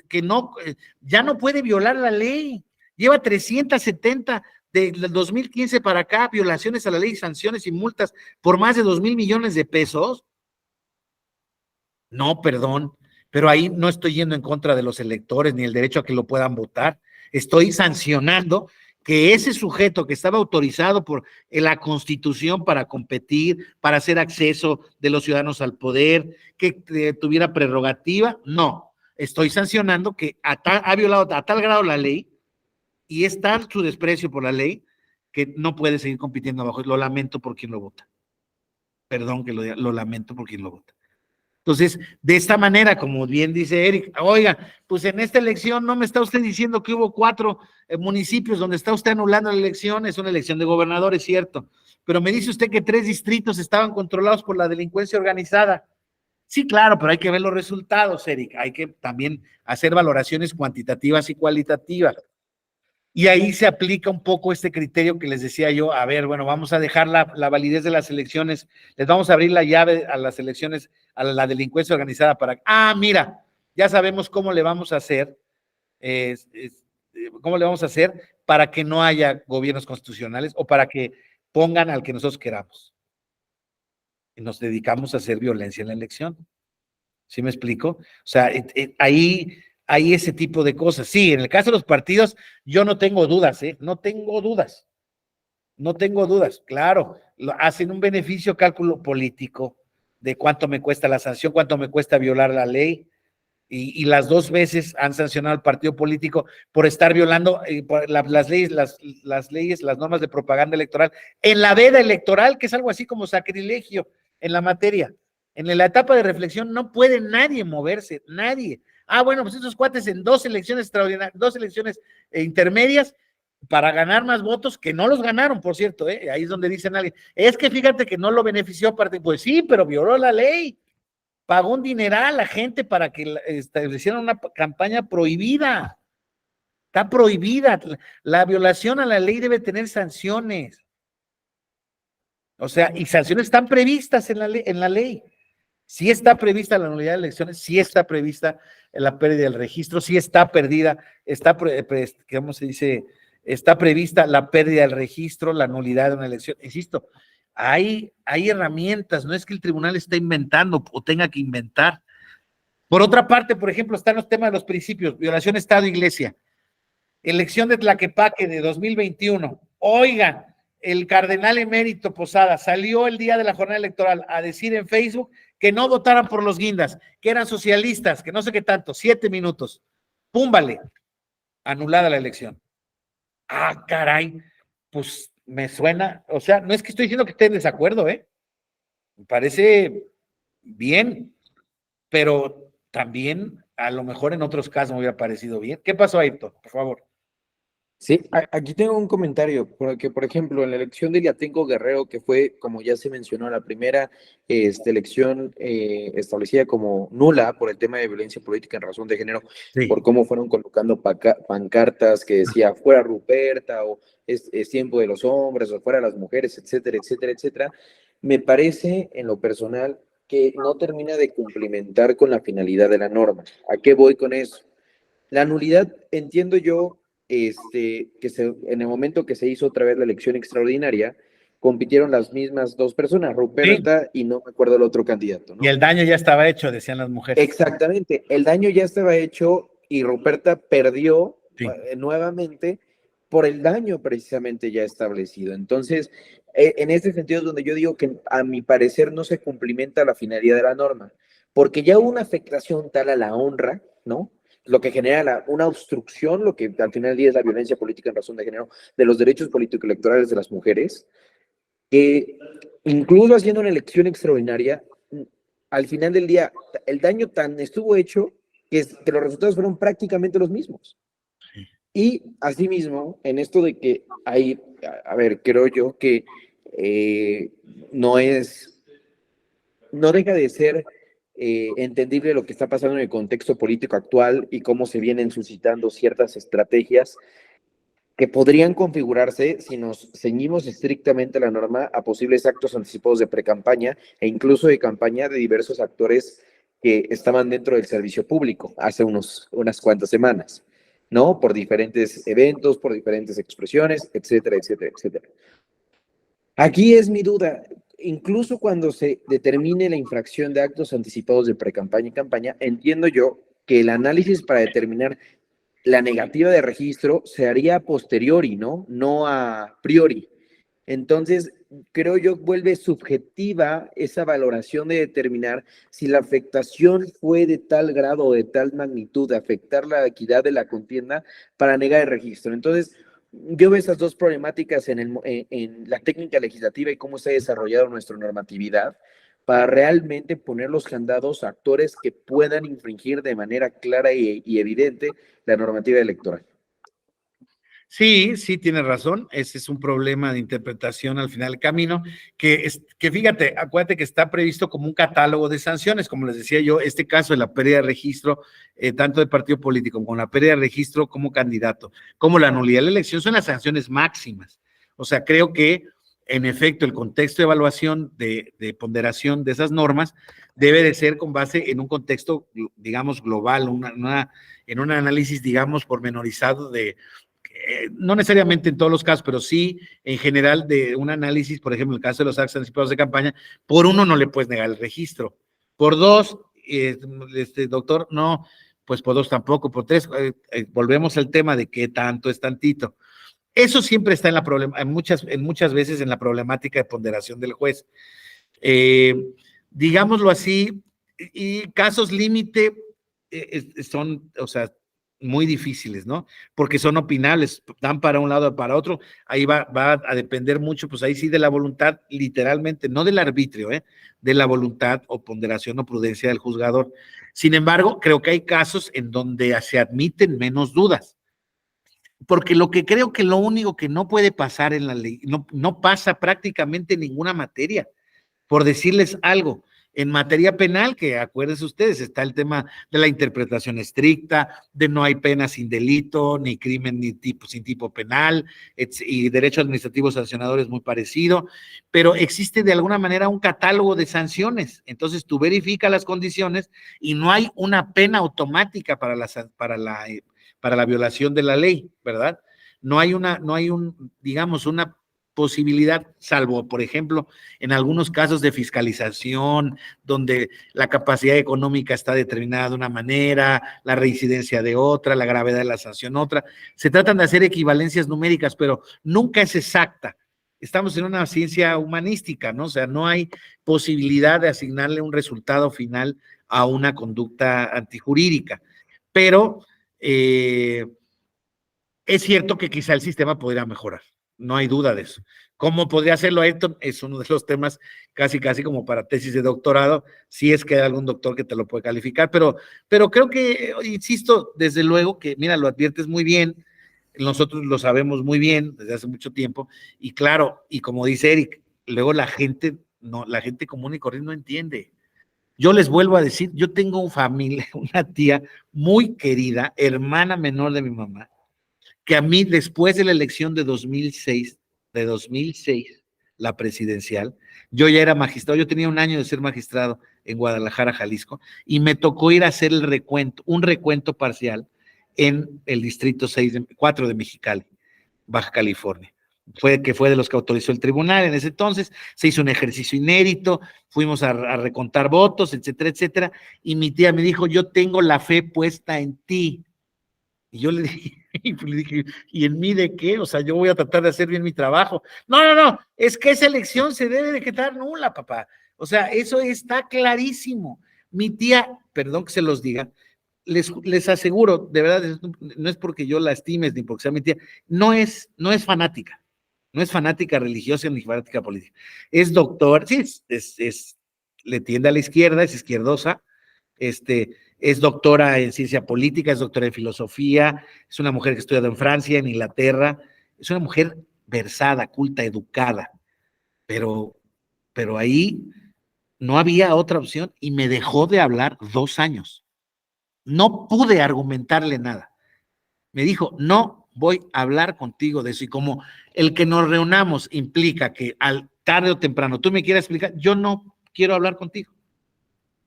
Que no, ya no puede violar la ley. Lleva 370 del 2015 para acá, violaciones a la ley, sanciones y multas por más de 2,000 millones de pesos. No, perdón, pero ahí no estoy yendo en contra de los electores ni el derecho a que lo puedan votar. Estoy sancionando que ese sujeto que estaba autorizado por la Constitución para competir, para hacer acceso de los ciudadanos al poder, que tuviera prerrogativa, no. Estoy sancionando que ha violado a tal grado la ley y es tal su desprecio por la ley que no puede seguir compitiendo abajo. Lo lamento por quien lo vota. Perdón que lo lamento por quien lo vota. Entonces, de esta manera, como bien dice Eric, oiga, pues en esta elección no me está usted diciendo que hubo 4 municipios donde está usted anulando la elección, es una elección de gobernadores, cierto, pero me dice usted que 3 distritos estaban controlados por la delincuencia organizada. Sí, claro, pero hay que ver los resultados, Eric, hay que también hacer valoraciones cuantitativas y cualitativas. Y ahí se aplica un poco este criterio que les decía yo, a ver, bueno, vamos a dejar la validez de las elecciones, les vamos a abrir la llave a las elecciones, a la delincuencia organizada para, mira, ya sabemos cómo le vamos a hacer, para que no haya gobiernos constitucionales o para que pongan al que nosotros queramos. Y nos dedicamos a hacer violencia en la elección. ¿Sí me explico? O sea, ahí hay ese tipo de cosas. Sí, en el caso de los partidos, yo no tengo dudas, no tengo dudas, claro, hacen un beneficio cálculo político de cuánto me cuesta la sanción, cuánto me cuesta violar la ley, y las 2 veces han sancionado al partido político por estar violando las leyes, las normas de propaganda electoral, en la veda electoral, que es algo así como sacrilegio en la materia. En la etapa de reflexión no puede nadie moverse, nadie. Bueno, pues esos cuates en 2 elecciones extraordinarias, 2 elecciones intermedias, para ganar más votos, que no los ganaron, por cierto, ahí es donde dicen alguien, es que fíjate que no lo benefició, pues sí, pero violó la ley, pagó un dineral a la gente para que establecieran una campaña prohibida, está prohibida, la violación a la ley debe tener sanciones, o sea, y sanciones están previstas en la ley. Sí está prevista la nulidad de elecciones, sí está prevista la pérdida del registro, sí está perdida, ¿cómo se dice? Está prevista la pérdida del registro, la nulidad de una elección. Insisto, hay herramientas, no es que el tribunal esté inventando o tenga que inventar. Por otra parte, por ejemplo, están los temas de los principios, violación Estado-Iglesia, elección de Tlaquepaque de 2021. Oigan, el cardenal emérito Posada salió el día de la jornada electoral a decir en Facebook que no votaran por los guindas, que eran socialistas, que no sé qué tanto, 7 minutos. Púmbale, anulada la elección. Caray, pues me suena, o sea, no es que estoy diciendo que esté en desacuerdo, me parece bien, pero también a lo mejor en otros casos me hubiera parecido bien. ¿Qué pasó, Ayrton? Por favor. Sí, aquí tengo un comentario, porque por ejemplo, en la elección de Iliatenco Guerrero, que fue, como ya se mencionó, la primera elección establecida como nula por el tema de violencia política en razón de género, sí, por cómo fueron colocando pancartas que decía fuera Ruperta, o es tiempo de los hombres, o fuera las mujeres, etcétera, etcétera, etcétera, me parece en lo personal que no termina de cumplimentar con la finalidad de la norma. ¿A qué voy con eso? La nulidad, entiendo yo, que en el momento que se hizo otra vez la elección extraordinaria, compitieron las mismas 2 personas, Ruperta, sí, y no me acuerdo el otro candidato, ¿no? Y el daño ya estaba hecho, decían las mujeres. Exactamente, el daño ya estaba hecho y Ruperta perdió, sí, nuevamente por el daño precisamente ya establecido. Entonces, en este sentido es donde yo digo que a mi parecer no se cumplimenta la finalidad de la norma, porque ya hubo una afectación tal a la honra, ¿no?, lo que genera una obstrucción, lo que al final del día es la violencia política en razón de género, de los derechos político-electorales de las mujeres, que incluso haciendo una elección extraordinaria, al final del día, el daño tan estuvo hecho que los resultados fueron prácticamente los mismos. Y asimismo, en esto de que hay, a ver, creo yo que no deja de ser entendible lo que está pasando en el contexto político actual y cómo se vienen suscitando ciertas estrategias que podrían configurarse, si nos ceñimos estrictamente a la norma, a posibles actos anticipados de precampaña e incluso de campaña de diversos actores que estaban dentro del servicio público hace unas cuantas semanas, ¿no? Por diferentes eventos, por diferentes expresiones, etcétera, etcétera, etcétera. Aquí es mi duda, incluso cuando se determine la infracción de actos anticipados de precampaña y campaña, entiendo yo que el análisis para determinar la negativa de registro se haría a posteriori, ¿no? No a priori. Entonces, creo yo vuelve subjetiva esa valoración de determinar si la afectación fue de tal grado o de tal magnitud de afectar la equidad de la contienda para negar el registro. Entonces, yo veo esas dos problemáticas en la técnica legislativa y cómo se ha desarrollado nuestra normatividad para realmente poner los candados a actores que puedan infringir de manera clara y evidente la normativa electoral. Sí, sí, tienes razón. Ese es un problema de interpretación al final del camino, que fíjate, acuérdate que está previsto como un catálogo de sanciones, como les decía yo, este caso de la pérdida de registro, tanto de partido político como la pérdida de registro como candidato, como la nulidad de la elección, son las sanciones máximas. O sea, creo que, en efecto, el contexto de evaluación, de ponderación de esas normas, debe de ser con base en un contexto, digamos, global, en un análisis, digamos, pormenorizado no necesariamente en todos los casos, pero sí en general de un análisis, por ejemplo, en el caso de los actos anticipados de campaña, por uno no le puedes negar el registro, por dos, doctor, no, pues por dos tampoco, por tres, volvemos al tema de qué tanto es tantito. Eso siempre está en muchas veces en la problemática de ponderación del juez. Digámoslo así, y casos límite son, o sea, muy difíciles, ¿no? Porque son opinables, dan para un lado o para otro, ahí va a depender mucho, pues ahí sí de la voluntad, literalmente, no del arbitrio, de la voluntad o ponderación o prudencia del juzgador. Sin embargo, creo que hay casos en donde se admiten menos dudas, porque creo que lo único que no puede pasar en la ley, no pasa prácticamente en ninguna materia, por decirles algo. En materia penal, que acuérdense ustedes, está el tema de la interpretación estricta, de no hay pena sin delito, ni crimen sin tipo penal, y derecho administrativo sancionador es muy parecido, pero existe de alguna manera un catálogo de sanciones. Entonces tú verificas las condiciones y no hay una pena automática para la violación de la ley, ¿verdad? No hay digamos, una posibilidad, salvo, por ejemplo, en algunos casos de fiscalización, donde la capacidad económica está determinada de una manera, la reincidencia de otra, la gravedad de la sanción otra. Se tratan de hacer equivalencias numéricas, pero nunca es exacta. Estamos en una ciencia humanística, ¿no? O sea, no hay posibilidad de asignarle un resultado final a una conducta antijurídica. Pero es cierto que quizá el sistema podría mejorar. No hay duda de eso. ¿Cómo podría hacerlo Ayrton? Es uno de los temas casi como para tesis de doctorado, si es que hay algún doctor que te lo puede calificar, pero creo que, insisto, desde luego que, mira, lo adviertes muy bien, nosotros lo sabemos muy bien desde hace mucho tiempo, y claro, y como dice Eric, luego la gente común y corriente no entiende. Yo les vuelvo a decir, yo tengo una tía muy querida, hermana menor de mi mamá, que a mí, después de la elección de 2006, la presidencial, yo ya era magistrado, yo tenía un año de ser magistrado en Guadalajara, Jalisco, y me tocó ir a hacer un recuento parcial en el distrito 4 de Mexicali, Baja California. Fue de los que autorizó el tribunal en ese entonces, se hizo un ejercicio inédito, fuimos a recontar votos, etcétera, etcétera, y mi tía me dijo, yo tengo la fe puesta en ti. Y yo le dije, ¿y en mí de qué? O sea, yo voy a tratar de hacer bien mi trabajo. No, es que esa elección se debe de quedar nula, papá. O sea, eso está clarísimo. Mi tía, perdón que se los diga, les aseguro, de verdad, no es porque yo la estime ni porque sea mi tía, no es fanática, no es fanática religiosa ni fanática política. Es doctor, sí, le tiende a la izquierda, es izquierdosa, es doctora en ciencia política, es doctora en filosofía, es una mujer que ha estudiado en Francia, en Inglaterra, es una mujer versada, culta, educada, pero ahí no había otra opción y me dejó de hablar 2 años. No pude argumentarle nada. Me dijo, no voy a hablar contigo de eso, y como el que nos reunamos implica que al tarde o temprano tú me quieras explicar, yo no quiero hablar contigo.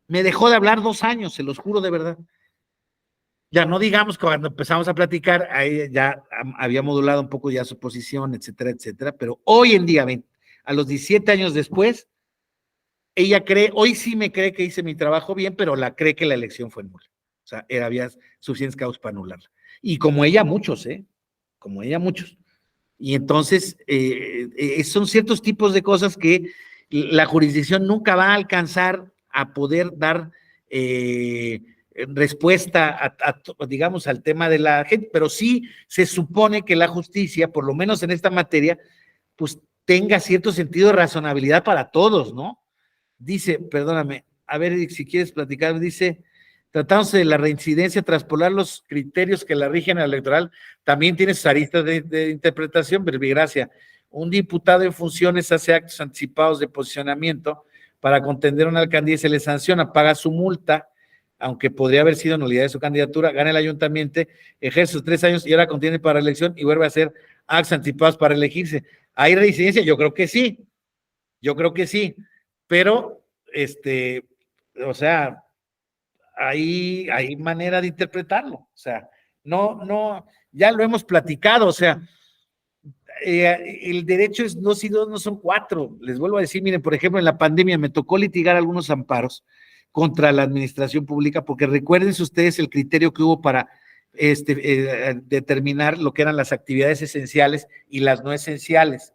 Me dejó de hablar 2 años, se los juro de verdad. Ya no digamos que cuando empezamos a platicar, ahí ya había modulado un poco ya su posición, etcétera, etcétera, pero hoy en día, a los 17 años después, ella cree, hoy sí me cree que hice mi trabajo bien, pero la cree que la elección fue nula. O sea, había suficientes causas para anularla. Y como ella, muchos, como ella, muchos. Y entonces, son ciertos tipos de cosas que la jurisdicción nunca va a alcanzar a poder dar respuesta digamos, al tema de la gente, pero sí se supone que la justicia, por lo menos en esta materia, pues tenga cierto sentido de razonabilidad para todos, ¿no? Dice, perdóname, a ver si quieres platicar, dice, tratándose de la reincidencia, traspolar los criterios que la rigen al electoral, también tiene sus aristas de interpretación, verbigracia. Un diputado en funciones hace actos anticipados de posicionamiento para contender una alcaldía y se le sanciona, paga su multa, aunque podría haber sido nulidad de su candidatura, gana el ayuntamiento, ejerce sus 3 años y ahora contiene para elección y vuelve a hacer actos anticipados para elegirse. ¿Hay reincidencia? Yo creo que sí, pero, o sea, hay manera de interpretarlo, o sea, no, ya lo hemos platicado, o sea, el derecho es 2 y 2 no son 4, les vuelvo a decir, miren, por ejemplo, en la pandemia me tocó litigar algunos amparos contra la administración pública, porque recuerden ustedes el criterio que hubo para determinar lo que eran las actividades esenciales y las no esenciales,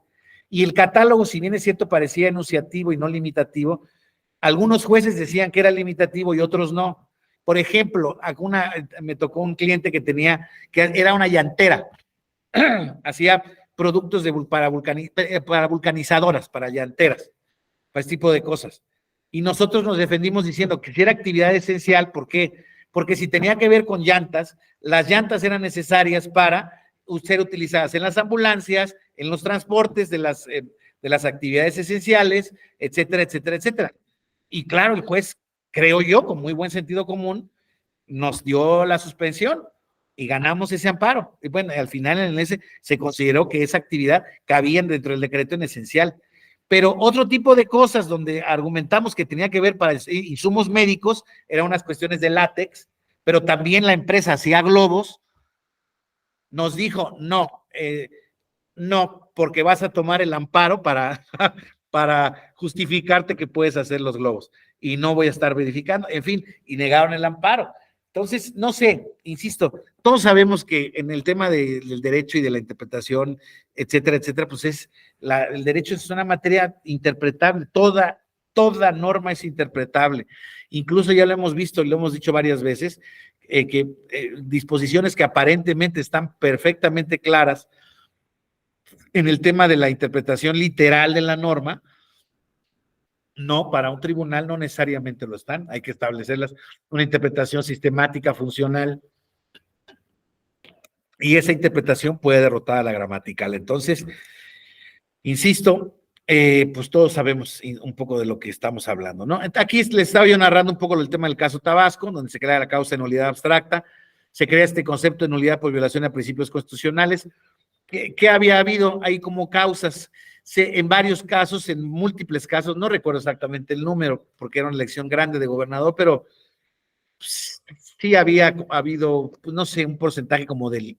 y el catálogo, si bien es cierto, parecía enunciativo y no limitativo, algunos jueces decían que era limitativo y otros no. Por ejemplo, me tocó un cliente que era una llantera, hacía productos para vulcanizadoras, para llanteras, para este tipo de cosas. Y nosotros nos defendimos diciendo que si era actividad esencial, ¿por qué? Porque si tenía que ver con llantas, las llantas eran necesarias para ser utilizadas en las ambulancias, en los transportes de las actividades esenciales, etcétera, etcétera, etcétera. Y claro, el juez, creo yo, con muy buen sentido común, nos dio la suspensión y ganamos ese amparo. Y bueno, al final en ese se consideró que esa actividad cabía dentro del decreto en esencial. Pero otro tipo de cosas donde argumentamos que tenía que ver para insumos médicos, eran unas cuestiones de látex, pero también la empresa hacía globos, nos dijo, no, porque vas a tomar el amparo para justificarte que puedes hacer los globos y no voy a estar verificando, en fin, y negaron el amparo. Entonces, no sé, insisto, todos sabemos que en el tema del derecho y de la interpretación, etcétera, etcétera, pues el derecho es una materia interpretable, toda norma es interpretable. Incluso ya lo hemos visto y lo hemos dicho varias veces, que disposiciones que aparentemente están perfectamente claras en el tema de la interpretación literal de la norma, no, para un tribunal no necesariamente lo están, hay que establecerlas, una interpretación sistemática, funcional, y esa interpretación puede derrotar a la gramatical. Entonces, insisto, pues todos sabemos un poco de lo que estamos hablando, ¿no? Aquí les estaba yo narrando un poco el tema del caso Tabasco, donde se crea la causa de nulidad abstracta, se crea este concepto de nulidad por violación a principios constitucionales. ¿Qué había habido ahí como causas? En varios casos, en múltiples casos, no recuerdo exactamente el número, porque era una elección grande de gobernador, pero sí había habido, pues, no sé, un porcentaje como de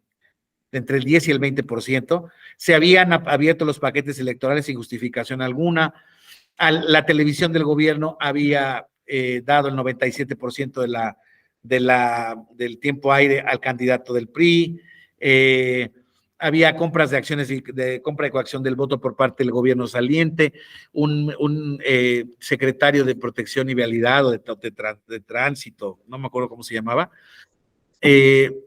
entre el 10 y el 20%, se habían abierto los paquetes electorales sin justificación alguna, la televisión del gobierno había dado el 97% del tiempo aire al candidato del PRI, había compras de acciones de compra de coacción del voto por parte del gobierno saliente, un secretario de protección y vialidad o de tránsito, no me acuerdo cómo se llamaba,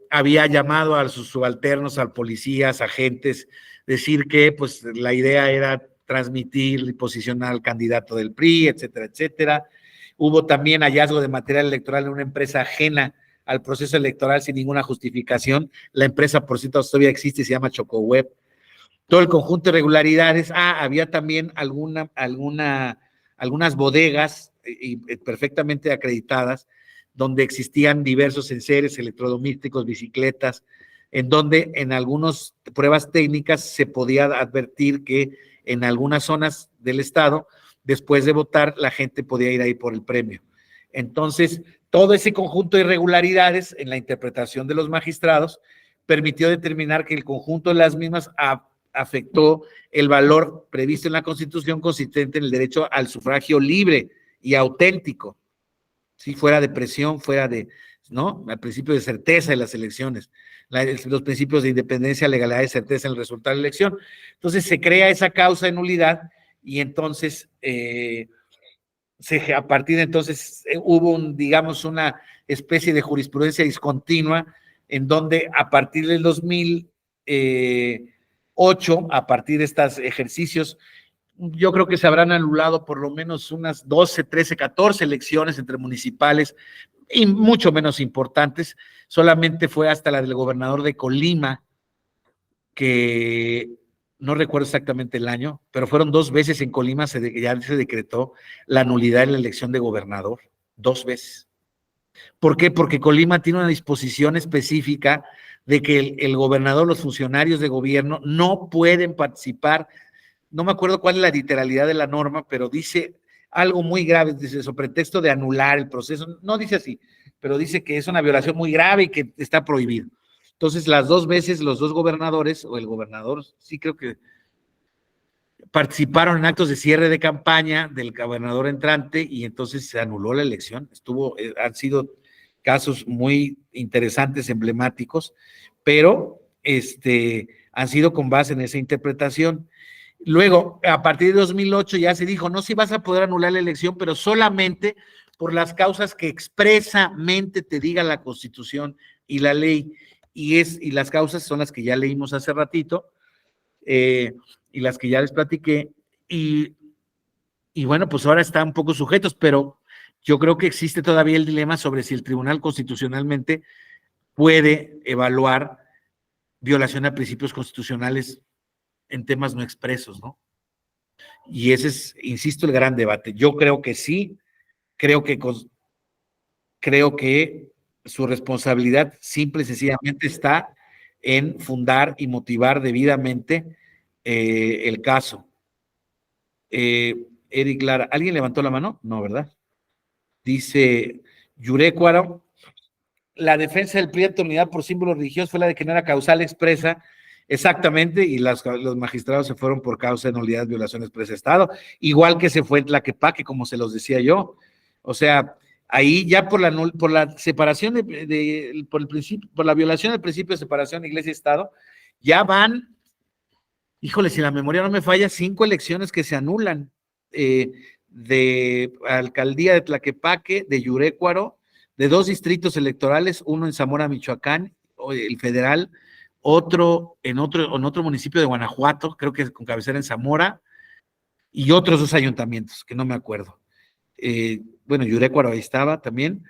había llamado a sus subalternos, a policías, agentes, decir que pues la idea era transmitir y posicionar al candidato del PRI, etcétera, etcétera. Hubo también hallazgo de material electoral en una empresa ajena al proceso electoral sin ninguna justificación. La empresa, por cierto, todavía existe, se llama Chocoweb. Todo el conjunto de irregularidades. Había también algunas bodegas perfectamente acreditadas, donde existían diversos enseres, electrodomésticos, bicicletas, en donde en algunas pruebas técnicas se podía advertir que en algunas zonas del estado, después de votar, la gente podía ir ahí por el premio. Entonces, todo ese conjunto de irregularidades en la interpretación de los magistrados permitió determinar que el conjunto de las mismas afectó el valor previsto en la Constitución consistente en el derecho al sufragio libre y auténtico, si fuera de presión, fuera de, ¿no? Al principio de certeza de las elecciones, los principios de independencia, legalidad y certeza en el resultado de la elección. Entonces se crea esa causa de nulidad y entonces a partir de entonces hubo digamos una especie de jurisprudencia discontinua en donde a partir del 2008, a partir de estos ejercicios, yo creo que se habrán anulado por lo menos unas 12, 13, 14 elecciones entre municipales y mucho menos importantes. Solamente fue hasta la del gobernador de Colima, que no recuerdo exactamente el año, pero fueron 2 veces en Colima, ya se decretó la nulidad en la elección de gobernador, 2 veces. ¿Por qué? Porque Colima tiene una disposición específica de que el gobernador, los funcionarios de gobierno no pueden participar. No me acuerdo cuál es la literalidad de la norma, pero dice algo muy grave, dice, sobre pretexto de anular el proceso. No dice así, pero dice que es una violación muy grave y que está prohibido. Entonces, las 2 veces, los 2 gobernadores, o el gobernador, sí creo que participaron en actos de cierre de campaña del gobernador entrante y entonces se anuló la elección. Han sido casos muy interesantes, emblemáticos, pero han sido con base en esa interpretación. Luego, a partir de 2008 ya se dijo, no, si vas a poder anular la elección, pero solamente por las causas que expresamente te diga la Constitución y la ley, y las causas son las que ya leímos hace ratito, y las que ya les platiqué, y bueno, pues ahora están un poco sujetos, pero yo creo que existe todavía el dilema sobre si el tribunal constitucionalmente puede evaluar violación a principios constitucionales en temas no expresos, ¿no? Y ese es, insisto, el gran debate. Yo creo que sí, creo que su responsabilidad simple y sencillamente está en fundar y debidamente el caso. Eric Lara, ¿alguien levantó la mano? No, ¿verdad? Dice Yurecuaro, la defensa del PRI de unidad por símbolos religiosos fue la de que no era causal expresa. Exactamente, y los magistrados se fueron por causa de nulidad, violación expresa de Estado, igual que se fue en Tlaquepaque, como se los decía yo. O sea, ahí ya por la separación por la violación del principio de separación de Iglesia y Estado, ya van, híjole, si la memoria no me falla, 5 elecciones que se anulan, de alcaldía de Tlaquepaque, de Yurécuaro, de 2 distritos electorales, uno en Zamora, Michoacán, el federal, otro en otro municipio de Guanajuato, creo que con cabecera en Zamora, y otros 2 ayuntamientos, que no me acuerdo. Bueno, Yurécuaro ahí estaba también,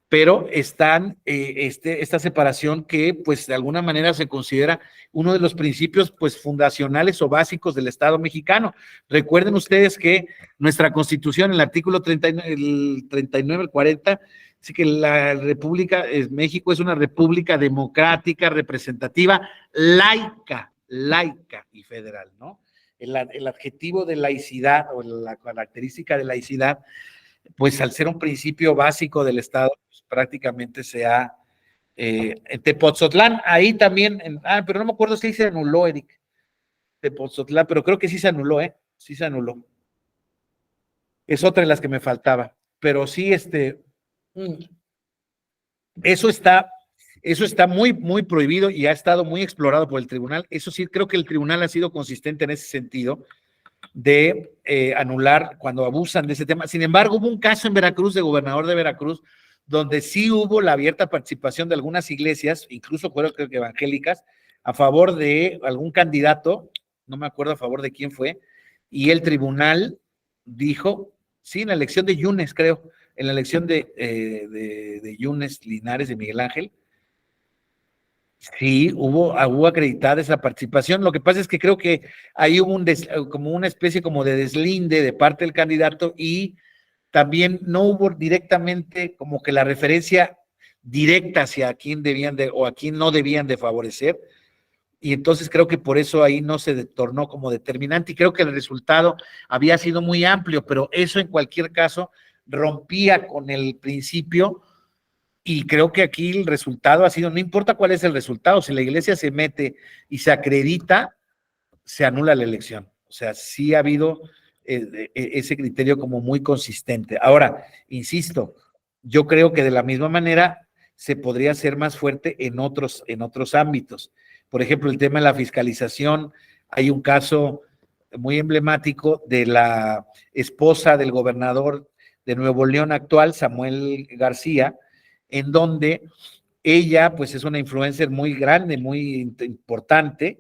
pero están esta separación que pues de alguna manera se considera uno de los principios pues fundacionales o básicos del Estado mexicano. Recuerden ustedes que nuestra Constitución, el artículo 39, el 40, dice que la República, México es una república democrática, representativa, laica y federal, ¿no? El adjetivo de laicidad o la característica de laicidad, pues al ser un principio básico del Estado, pues, prácticamente se ha, en Tepoztlán, ahí también, pero no me acuerdo si se anuló, Eric, Tepoztlán, pero creo que sí se anuló, sí se anuló. Es otra de las que me faltaba, pero sí, eso está muy, muy prohibido y ha estado muy explorado por el tribunal. Eso sí, creo que el tribunal ha sido consistente en ese sentido de anular cuando abusan de ese tema. Sin embargo, hubo un caso en Veracruz, de gobernador de Veracruz, donde sí hubo la abierta participación de algunas iglesias, incluso creo que evangélicas, a favor de algún candidato, no me acuerdo a favor de quién fue, y el tribunal dijo, sí, en la elección de Yunes, creo, en la elección de Yunes Linares, de Miguel Ángel, sí, hubo acreditada esa participación. Lo que pasa es que creo que ahí hubo como una especie como de deslinde de parte del candidato y también no hubo directamente como que la referencia directa hacia quién debían o a quién no debían de favorecer. Y entonces creo que por eso ahí no se tornó como determinante y creo que el resultado había sido muy amplio, pero eso en cualquier caso rompía con el principio. Y creo que aquí el resultado ha sido, no importa cuál es el resultado, si la iglesia se mete y se acredita, se anula la elección. O sea, sí ha habido ese criterio como muy consistente. Ahora, insisto, yo creo que de la misma manera se podría ser más fuerte en otros ámbitos. Por ejemplo, el tema de la fiscalización, hay un caso muy emblemático de la esposa del gobernador de Nuevo León actual, Samuel García, en donde ella pues es una influencer muy grande, muy importante,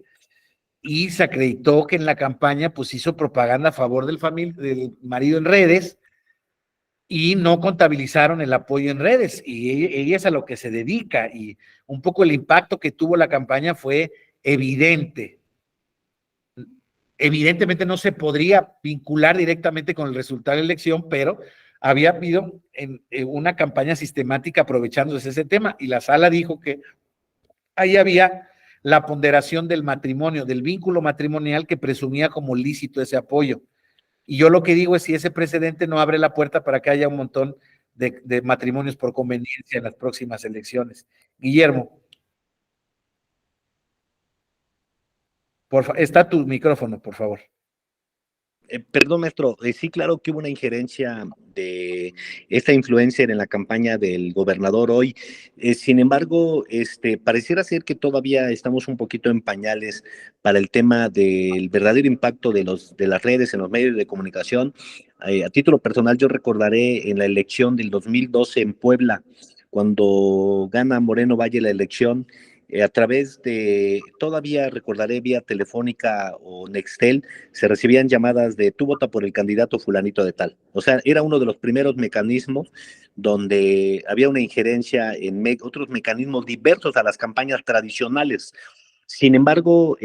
y se acreditó que en la campaña pues hizo propaganda a favor del marido en redes y no contabilizaron el apoyo en redes, y ella es a lo que se dedica, y un poco el impacto que tuvo la campaña fue evidente. Evidentemente no se podría vincular directamente con el resultado de la elección, pero había habido una campaña sistemática aprovechándose ese tema, y la sala dijo que ahí había la ponderación del matrimonio, del vínculo matrimonial que presumía como lícito ese apoyo. Y yo lo que digo es si ese precedente no abre la puerta para que haya un montón de matrimonios por conveniencia en las próximas elecciones. Guillermo, está tu micrófono, por favor. Perdón, maestro, sí, claro que hubo una injerencia de esta influencer en la campaña del gobernador hoy. Sin embargo, pareciera ser que todavía estamos un poquito en pañales para el tema del verdadero impacto de las redes en los medios de comunicación. A título personal, yo recordaré en la elección del 2012 en Puebla, cuando gana Moreno Valle la elección, a través de, todavía recordaré, vía telefónica o Nextel, se recibían llamadas de tú vota por el candidato fulanito de tal. O sea, era uno de los primeros mecanismos donde había una injerencia en otros mecanismos diversos a las campañas tradicionales. Sin embargo,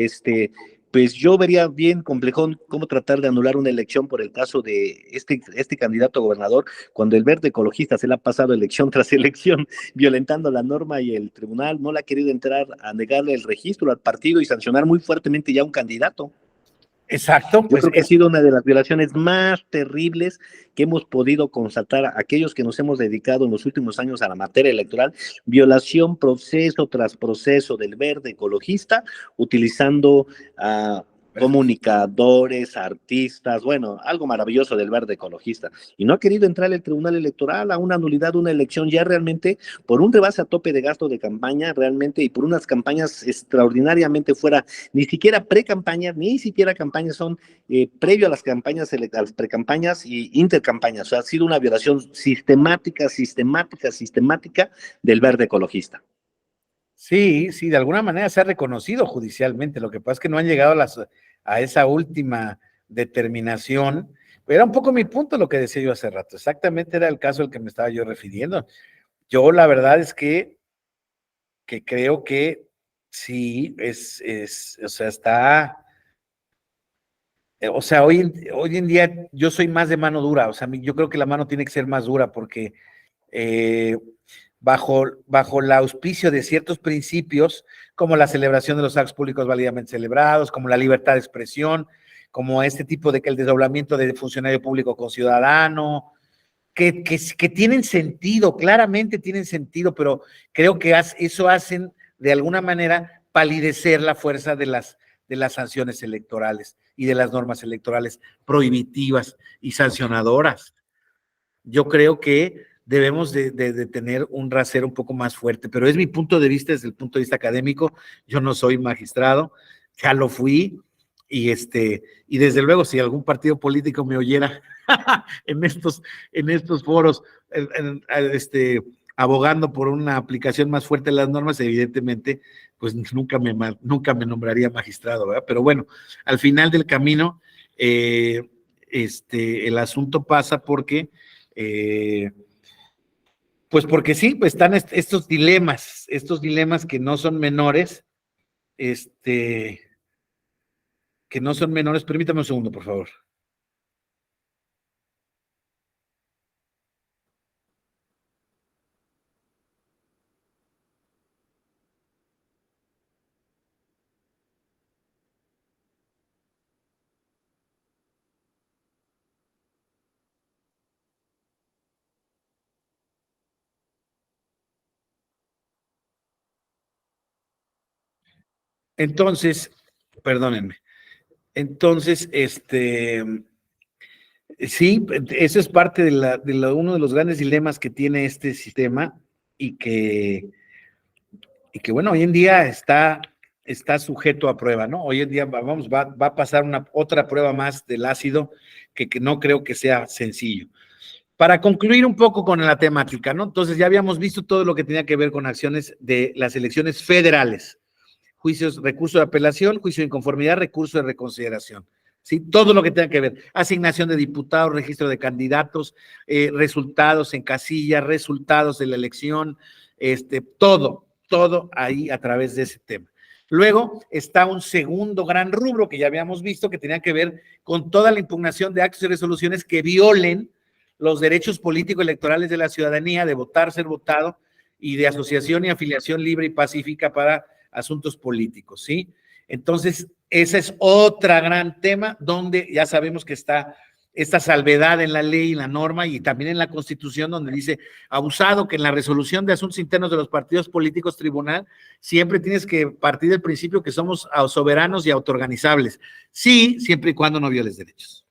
pues yo vería bien complejón cómo tratar de anular una elección por el caso de este candidato a gobernador, cuando el verde ecologista se le ha pasado elección tras elección violentando la norma, y el tribunal no le ha querido entrar a negarle el registro al partido y sancionar muy fuertemente ya a un candidato. Exacto. Yo creo que ha sido una de las violaciones más terribles que hemos podido constatar aquellos que nos hemos dedicado en los últimos años a la materia electoral. Violación proceso tras proceso del verde ecologista, utilizando comunicadores, artistas, bueno, algo maravilloso del verde ecologista. Y no ha querido entrar el Tribunal Electoral a una nulidad de una elección ya realmente por un rebase a tope de gasto de campaña realmente, y por unas campañas extraordinariamente fuera, ni siquiera pre-campañas, ni siquiera campañas, son previo a las campañas, a las precampañas y intercampañas. O sea, ha sido una violación sistemática del verde ecologista. Sí, de alguna manera se ha reconocido judicialmente, lo que pasa es que no han llegado a esa última determinación, pero era un poco mi punto lo que decía yo hace rato, exactamente era el caso al que me estaba yo refiriendo. Yo la verdad es que creo que sí, o sea, o sea, hoy en día yo soy más de mano dura, o sea, yo creo que la mano tiene que ser más dura porque bajo el auspicio de ciertos principios, como la celebración de los actos públicos válidamente celebrados, como la libertad de expresión, como este tipo de que el desdoblamiento de funcionario público con ciudadano, que tienen sentido, claramente tienen sentido, pero creo que eso hacen de alguna manera palidecer la fuerza de las sanciones electorales y de las normas electorales prohibitivas y sancionadoras. Yo creo que debemos de tener un rasero un poco más fuerte, pero es mi punto de vista desde el punto de vista académico. Yo no soy magistrado, ya lo fui, y desde luego si algún partido político me oyera en estos foros abogando por una aplicación más fuerte de las normas, evidentemente pues nunca me nombraría magistrado, ¿verdad? Pero bueno, al final del camino el asunto pasa porque Pues porque sí, pues están estos dilemas que no son menores, que no son menores. Permítame un segundo, por favor. Entonces, perdónenme. Entonces, sí, eso es parte de uno de los grandes dilemas que tiene este sistema y que bueno, hoy en día está sujeto a prueba, ¿no? Hoy en día va a pasar otra prueba más del ácido que no creo que sea sencillo. Para concluir un poco con la temática, ¿no? Entonces ya habíamos visto todo lo que tenía que ver con acciones de las elecciones federales. Juicios, recurso de apelación, juicio de inconformidad, recurso de reconsideración. ¿Sí? Todo lo que tenga que ver. Asignación de diputados, registro de candidatos, resultados en casillas, resultados de la elección, todo ahí a través de ese tema. Luego está un segundo gran rubro que ya habíamos visto que tenía que ver con toda la impugnación de actos y resoluciones que violen los derechos político-electorales de la ciudadanía, de votar, ser votado, y de asociación y afiliación libre y pacífica para asuntos políticos, ¿sí? Entonces, ese es otro gran tema donde ya sabemos que está esta salvedad en la ley, en la norma y también en la Constitución, donde dice, abusado, que en la resolución de asuntos internos de los partidos políticos tribunal, siempre tienes que partir del principio que somos soberanos y autoorganizables. Sí, siempre y cuando no violes derechos,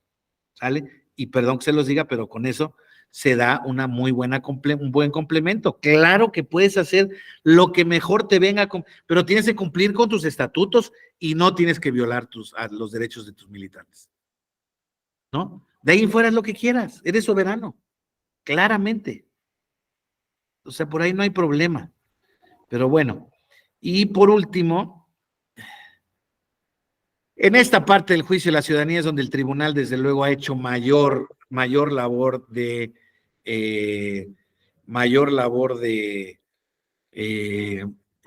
¿sale? Y perdón que se los diga, pero con eso se da un buen complemento. Claro que puedes hacer lo que mejor te venga, pero tienes que cumplir con tus estatutos y no tienes que violar los derechos de tus militantes, ¿no? De ahí en fuera es lo que quieras, eres soberano, claramente. O sea, por ahí no hay problema. Pero bueno, y por último, en esta parte del juicio de la ciudadanía es donde el tribunal, desde luego, ha hecho mayor labor de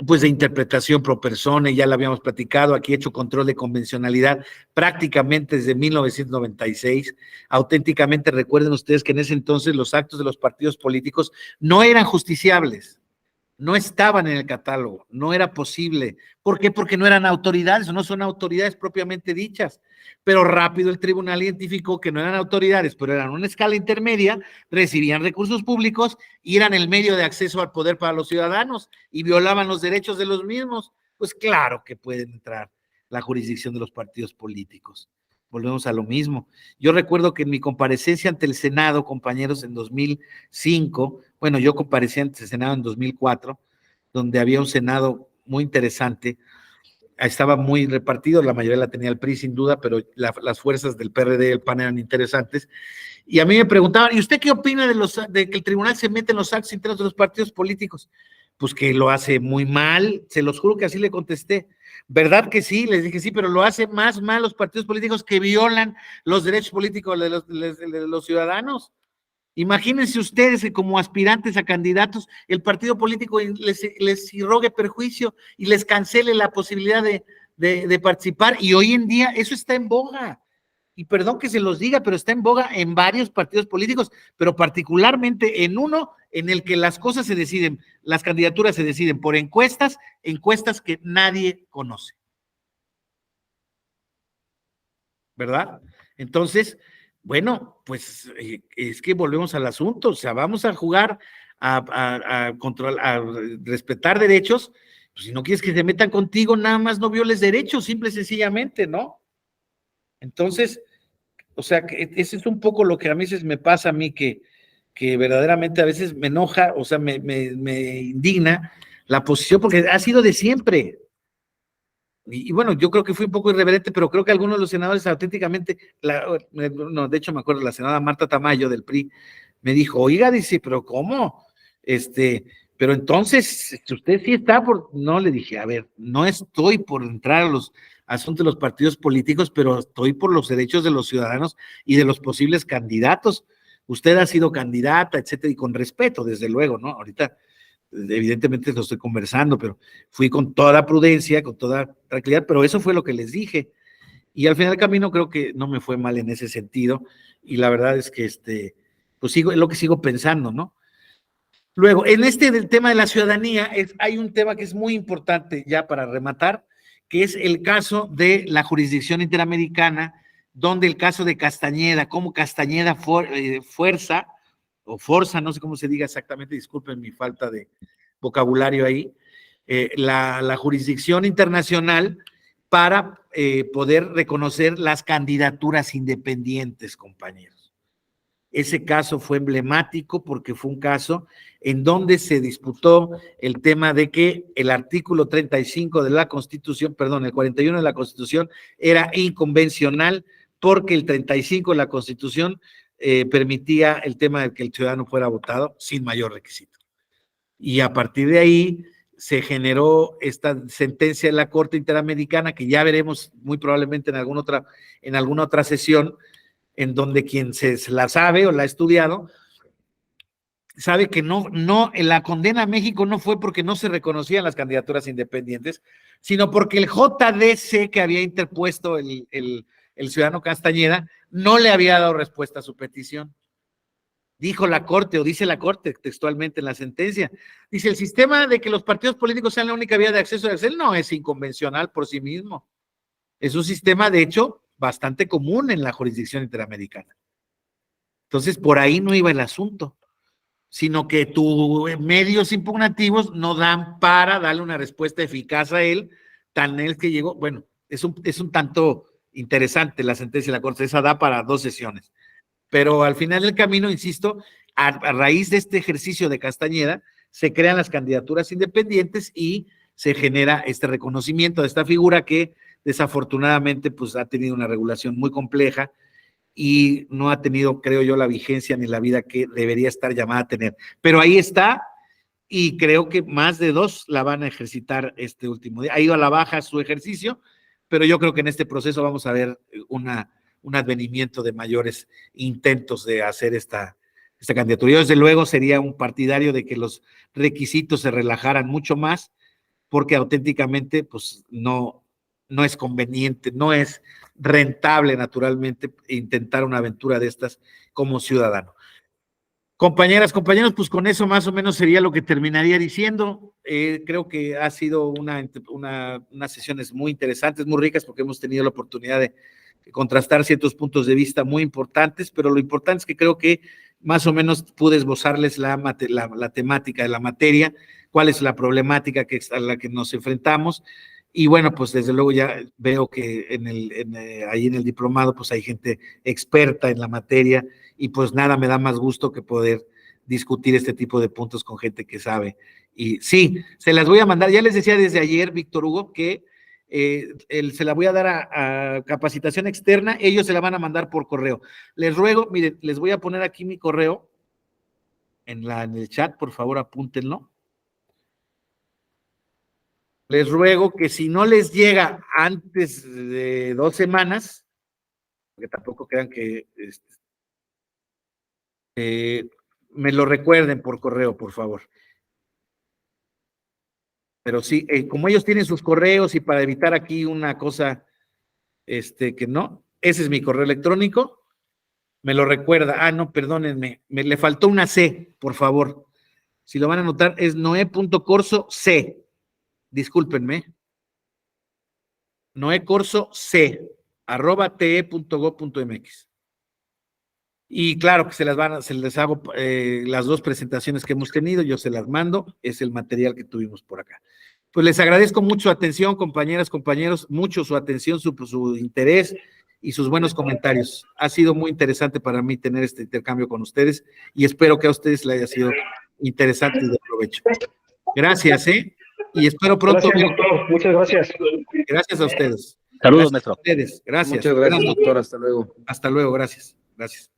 pues de interpretación pro persona, y ya lo habíamos platicado, aquí he hecho control de convencionalidad prácticamente desde 1996. Auténticamente recuerden ustedes que en ese entonces los actos de los partidos políticos no eran justiciables, no estaban en el catálogo, no era posible. ¿Por qué? Porque no eran autoridades, o no son autoridades propiamente dichas. Pero rápido el tribunal identificó que no eran autoridades, pero eran una escala intermedia, recibían recursos públicos y eran el medio de acceso al poder para los ciudadanos y violaban los derechos de los mismos. Pues claro que pueden entrar la jurisdicción de los partidos políticos. Volvemos a lo mismo. Yo recuerdo que en mi comparecencia ante el Senado, compañeros, en 2005, bueno, yo comparecí ante el Senado en 2004, donde había un Senado muy interesante, estaba muy repartido, la mayoría la tenía el PRI sin duda, pero las fuerzas del PRD y el PAN eran interesantes, y a mí me preguntaban, ¿y usted qué opina de que el tribunal se mete en los actos internos de los partidos políticos? Pues que lo hace muy mal, se los juro que así le contesté. ¿Verdad que sí? Les dije sí, pero lo hace más mal los partidos políticos que violan los derechos políticos de los ciudadanos. Imagínense ustedes que como aspirantes a candidatos, el partido político les irrogue perjuicio y les cancele la posibilidad de participar, y hoy en día eso está en boga. Y perdón que se los diga, pero está en boga en varios partidos políticos, pero particularmente en uno en el que las cosas se deciden, las candidaturas se deciden por encuestas que nadie conoce. ¿Verdad? Entonces, bueno, pues es que volvemos al asunto, o sea, vamos a jugar a respetar derechos, pues si no quieres que se metan contigo, nada más no violes derechos, simple y sencillamente, ¿no? Entonces, o sea, que ese es un poco lo que a veces me pasa a mí, que verdaderamente a veces me enoja, o sea, me indigna la posición, porque ha sido de siempre. Y bueno, yo creo que fui un poco irreverente, pero creo que algunos de los senadores auténticamente, de hecho me acuerdo, la senadora Marta Tamayo del PRI me dijo, oiga, dice, pero ¿cómo? Pero entonces, usted sí está no, le dije, a ver, no estoy por entrar a los asuntos de los partidos políticos, pero estoy por los derechos de los ciudadanos y de los posibles candidatos. usted ha sido candidata, etcétera, y con respeto, desde luego, ¿no? Ahorita, evidentemente lo estoy conversando, pero fui con toda prudencia, con toda tranquilidad, pero eso fue lo que les dije. Y al final del camino creo que no me fue mal en ese sentido, y la verdad es que pues es lo que sigo pensando, ¿no? Luego, en del tema de la ciudadanía, hay un tema que es muy importante ya para rematar, que es el caso de la jurisdicción interamericana, donde el caso de Castañeda, cómo Castañeda fuerza, o forza, no sé cómo se diga exactamente, disculpen mi falta de vocabulario ahí, la jurisdicción internacional para poder reconocer las candidaturas independientes, compañeros. Ese caso fue emblemático porque fue un caso en donde se disputó el tema de que el artículo 35 de la Constitución, perdón, el 41 de la Constitución era inconvencional porque el 35 de la Constitución permitía el tema de que el ciudadano fuera votado sin mayor requisito. Y a partir de ahí se generó esta sentencia de la Corte Interamericana que ya veremos muy probablemente en alguna otra sesión, en donde quien se la sabe o la ha estudiado, sabe que la condena a México no fue porque no se reconocían las candidaturas independientes, sino porque el JDC que había interpuesto el ciudadano Castañeda no le había dado respuesta a su petición. Dijo la Corte, o dice la Corte textualmente en la sentencia, dice, el sistema de que los partidos políticos sean la única vía de acceso a Excel no es inconvencional por sí mismo. Es un sistema, de hecho, bastante común en la jurisdicción interamericana. Entonces, por ahí no iba el asunto, sino que tus medios impugnativos no dan para darle una respuesta eficaz a él, tan él que llegó, bueno, es un tanto interesante la sentencia de la Corte, esa da para 2 sesiones, pero al final del camino, insisto, a raíz de este ejercicio de Castañeda, se crean las candidaturas independientes y se genera este reconocimiento de esta figura que desafortunadamente pues ha tenido una regulación muy compleja y no ha tenido, creo yo, la vigencia ni la vida que debería estar llamada a tener. Pero ahí está, y creo que más de 2 la van a ejercitar este último día. Ha ido a la baja su ejercicio, pero yo creo que en este proceso vamos a ver un advenimiento de mayores intentos de hacer esta candidatura. Yo, desde luego, sería un partidario de que los requisitos se relajaran mucho más, porque auténticamente, pues, no es conveniente, no es rentable, naturalmente, intentar una aventura de estas como ciudadano. Compañeras, compañeros, pues con eso más o menos sería lo que terminaría diciendo. Creo que ha sido unas sesiones muy interesantes, muy ricas, porque hemos tenido la oportunidad de contrastar ciertos puntos de vista muy importantes, pero lo importante es que creo que más o menos pude esbozarles la temática de la materia, cuál es la problemática a la que nos enfrentamos. Y bueno, pues desde luego ya veo que ahí en el diplomado pues hay gente experta en la materia, y pues nada me da más gusto que poder discutir este tipo de puntos con gente que sabe. Y sí, se las voy a mandar, ya les decía desde ayer, Víctor Hugo, que se la voy a dar a capacitación externa, ellos se la van a mandar por correo. Les ruego, miren, les voy a poner aquí mi correo en el chat, por favor apúntenlo. Les ruego que si no les llega antes de 2 semanas, porque tampoco crean que me lo recuerden por correo, por favor. Pero sí, como ellos tienen sus correos y para evitar aquí una cosa que no, ese es mi correo electrónico, me lo recuerda. Ah, no, perdónenme, le faltó una C, por favor. Si lo van a anotar, es noe.corso.c. Discúlpenme. noecorso.c@te.gov.mx. Y claro que se les hago las 2 presentaciones que hemos tenido, yo se las mando, es el material que tuvimos por acá. Pues les agradezco mucho su atención, compañeras, compañeros, mucho su atención, su interés y sus buenos comentarios. Ha sido muy interesante para mí tener este intercambio con ustedes y espero que a ustedes les haya sido interesante y de provecho. Gracias, y espero pronto. Gracias, doctor. Muchas gracias. Gracias a ustedes. Saludos, Gracias maestro. a ustedes. Gracias. Muchas gracias, doctor. Hasta luego. Hasta luego. Gracias. Gracias.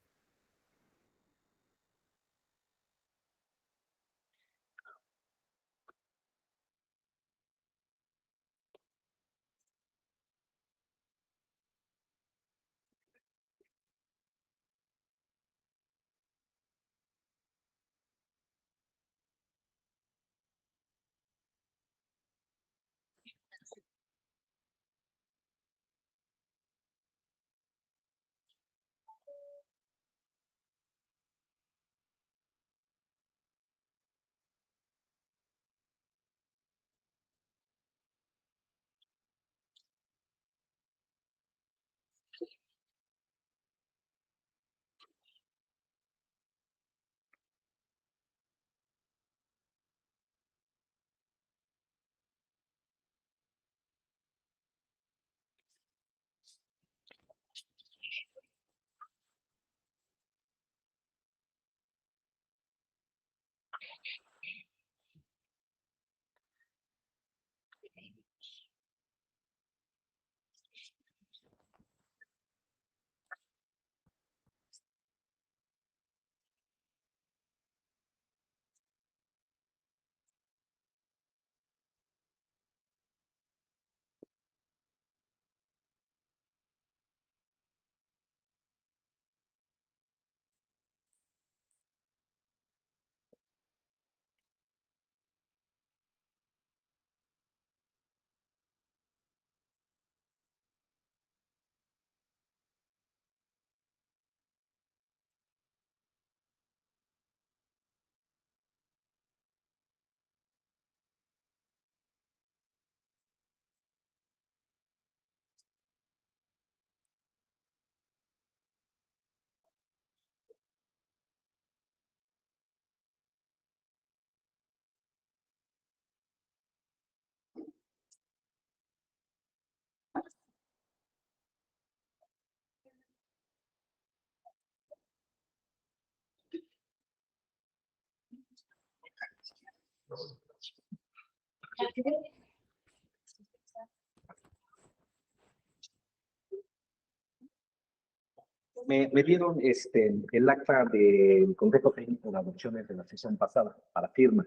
Me dieron el acta del Consejo Técnico de Adopciones de la sesión pasada para firma.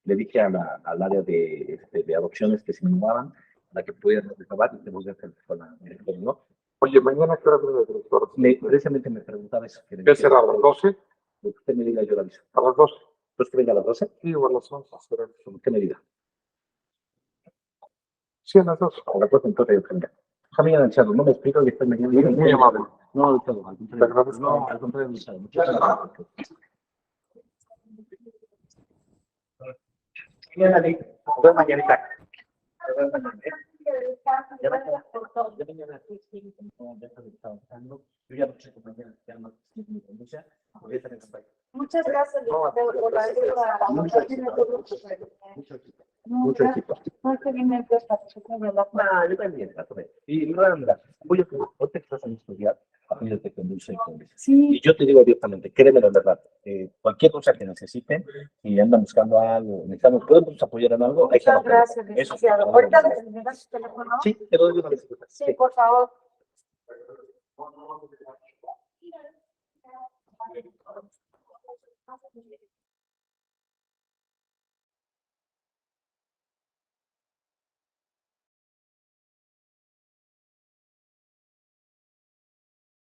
Le dije al área de adopciones que se innovaban para que pudieran recabar y te voy a hacer con la directora, ¿no? Oye, mañana qué hora viene el director. Precisamente me preguntaba eso. ¿Qué será? ¿A las 12? Lo que usted me diga, yo la aviso. ¿A las 12? ¿Entonces que venga a las 12? Sí, o a las 11. Será. Como usted me diga. Sí, a las 12. A las 12 entonces yo venga. Mañana en Chavo, no me explico que estoy mañana. Muy amable. No, Chavo, al Te agradezco. no, al contrario, Chavo. Muchas gracias. Bien, Ali. Nos vemos mañanita. Nos vemos mañana. Ya mañana. Ya mañana. No, ya está trabajando. Yo ya no sé cómo mañana. Ya no. Ahorita me acompaño. Muchas gracias por la ayuda. Mucho éxito. No, que bien me presta, yo tengo la No, yo también, y mira, voy a ahorita que estás en estudiar, apóyate con dulce y con beso. Sí, Y yo te digo abiertamente, créeme la verdad, cualquier cosa que necesiten, y andan buscando algo, necesitamos, podemos apoyar en algo, hay que muchas gracias, licenciado. Ahorita me das su teléfono. Sí, te doy una vez. Sí, por favor.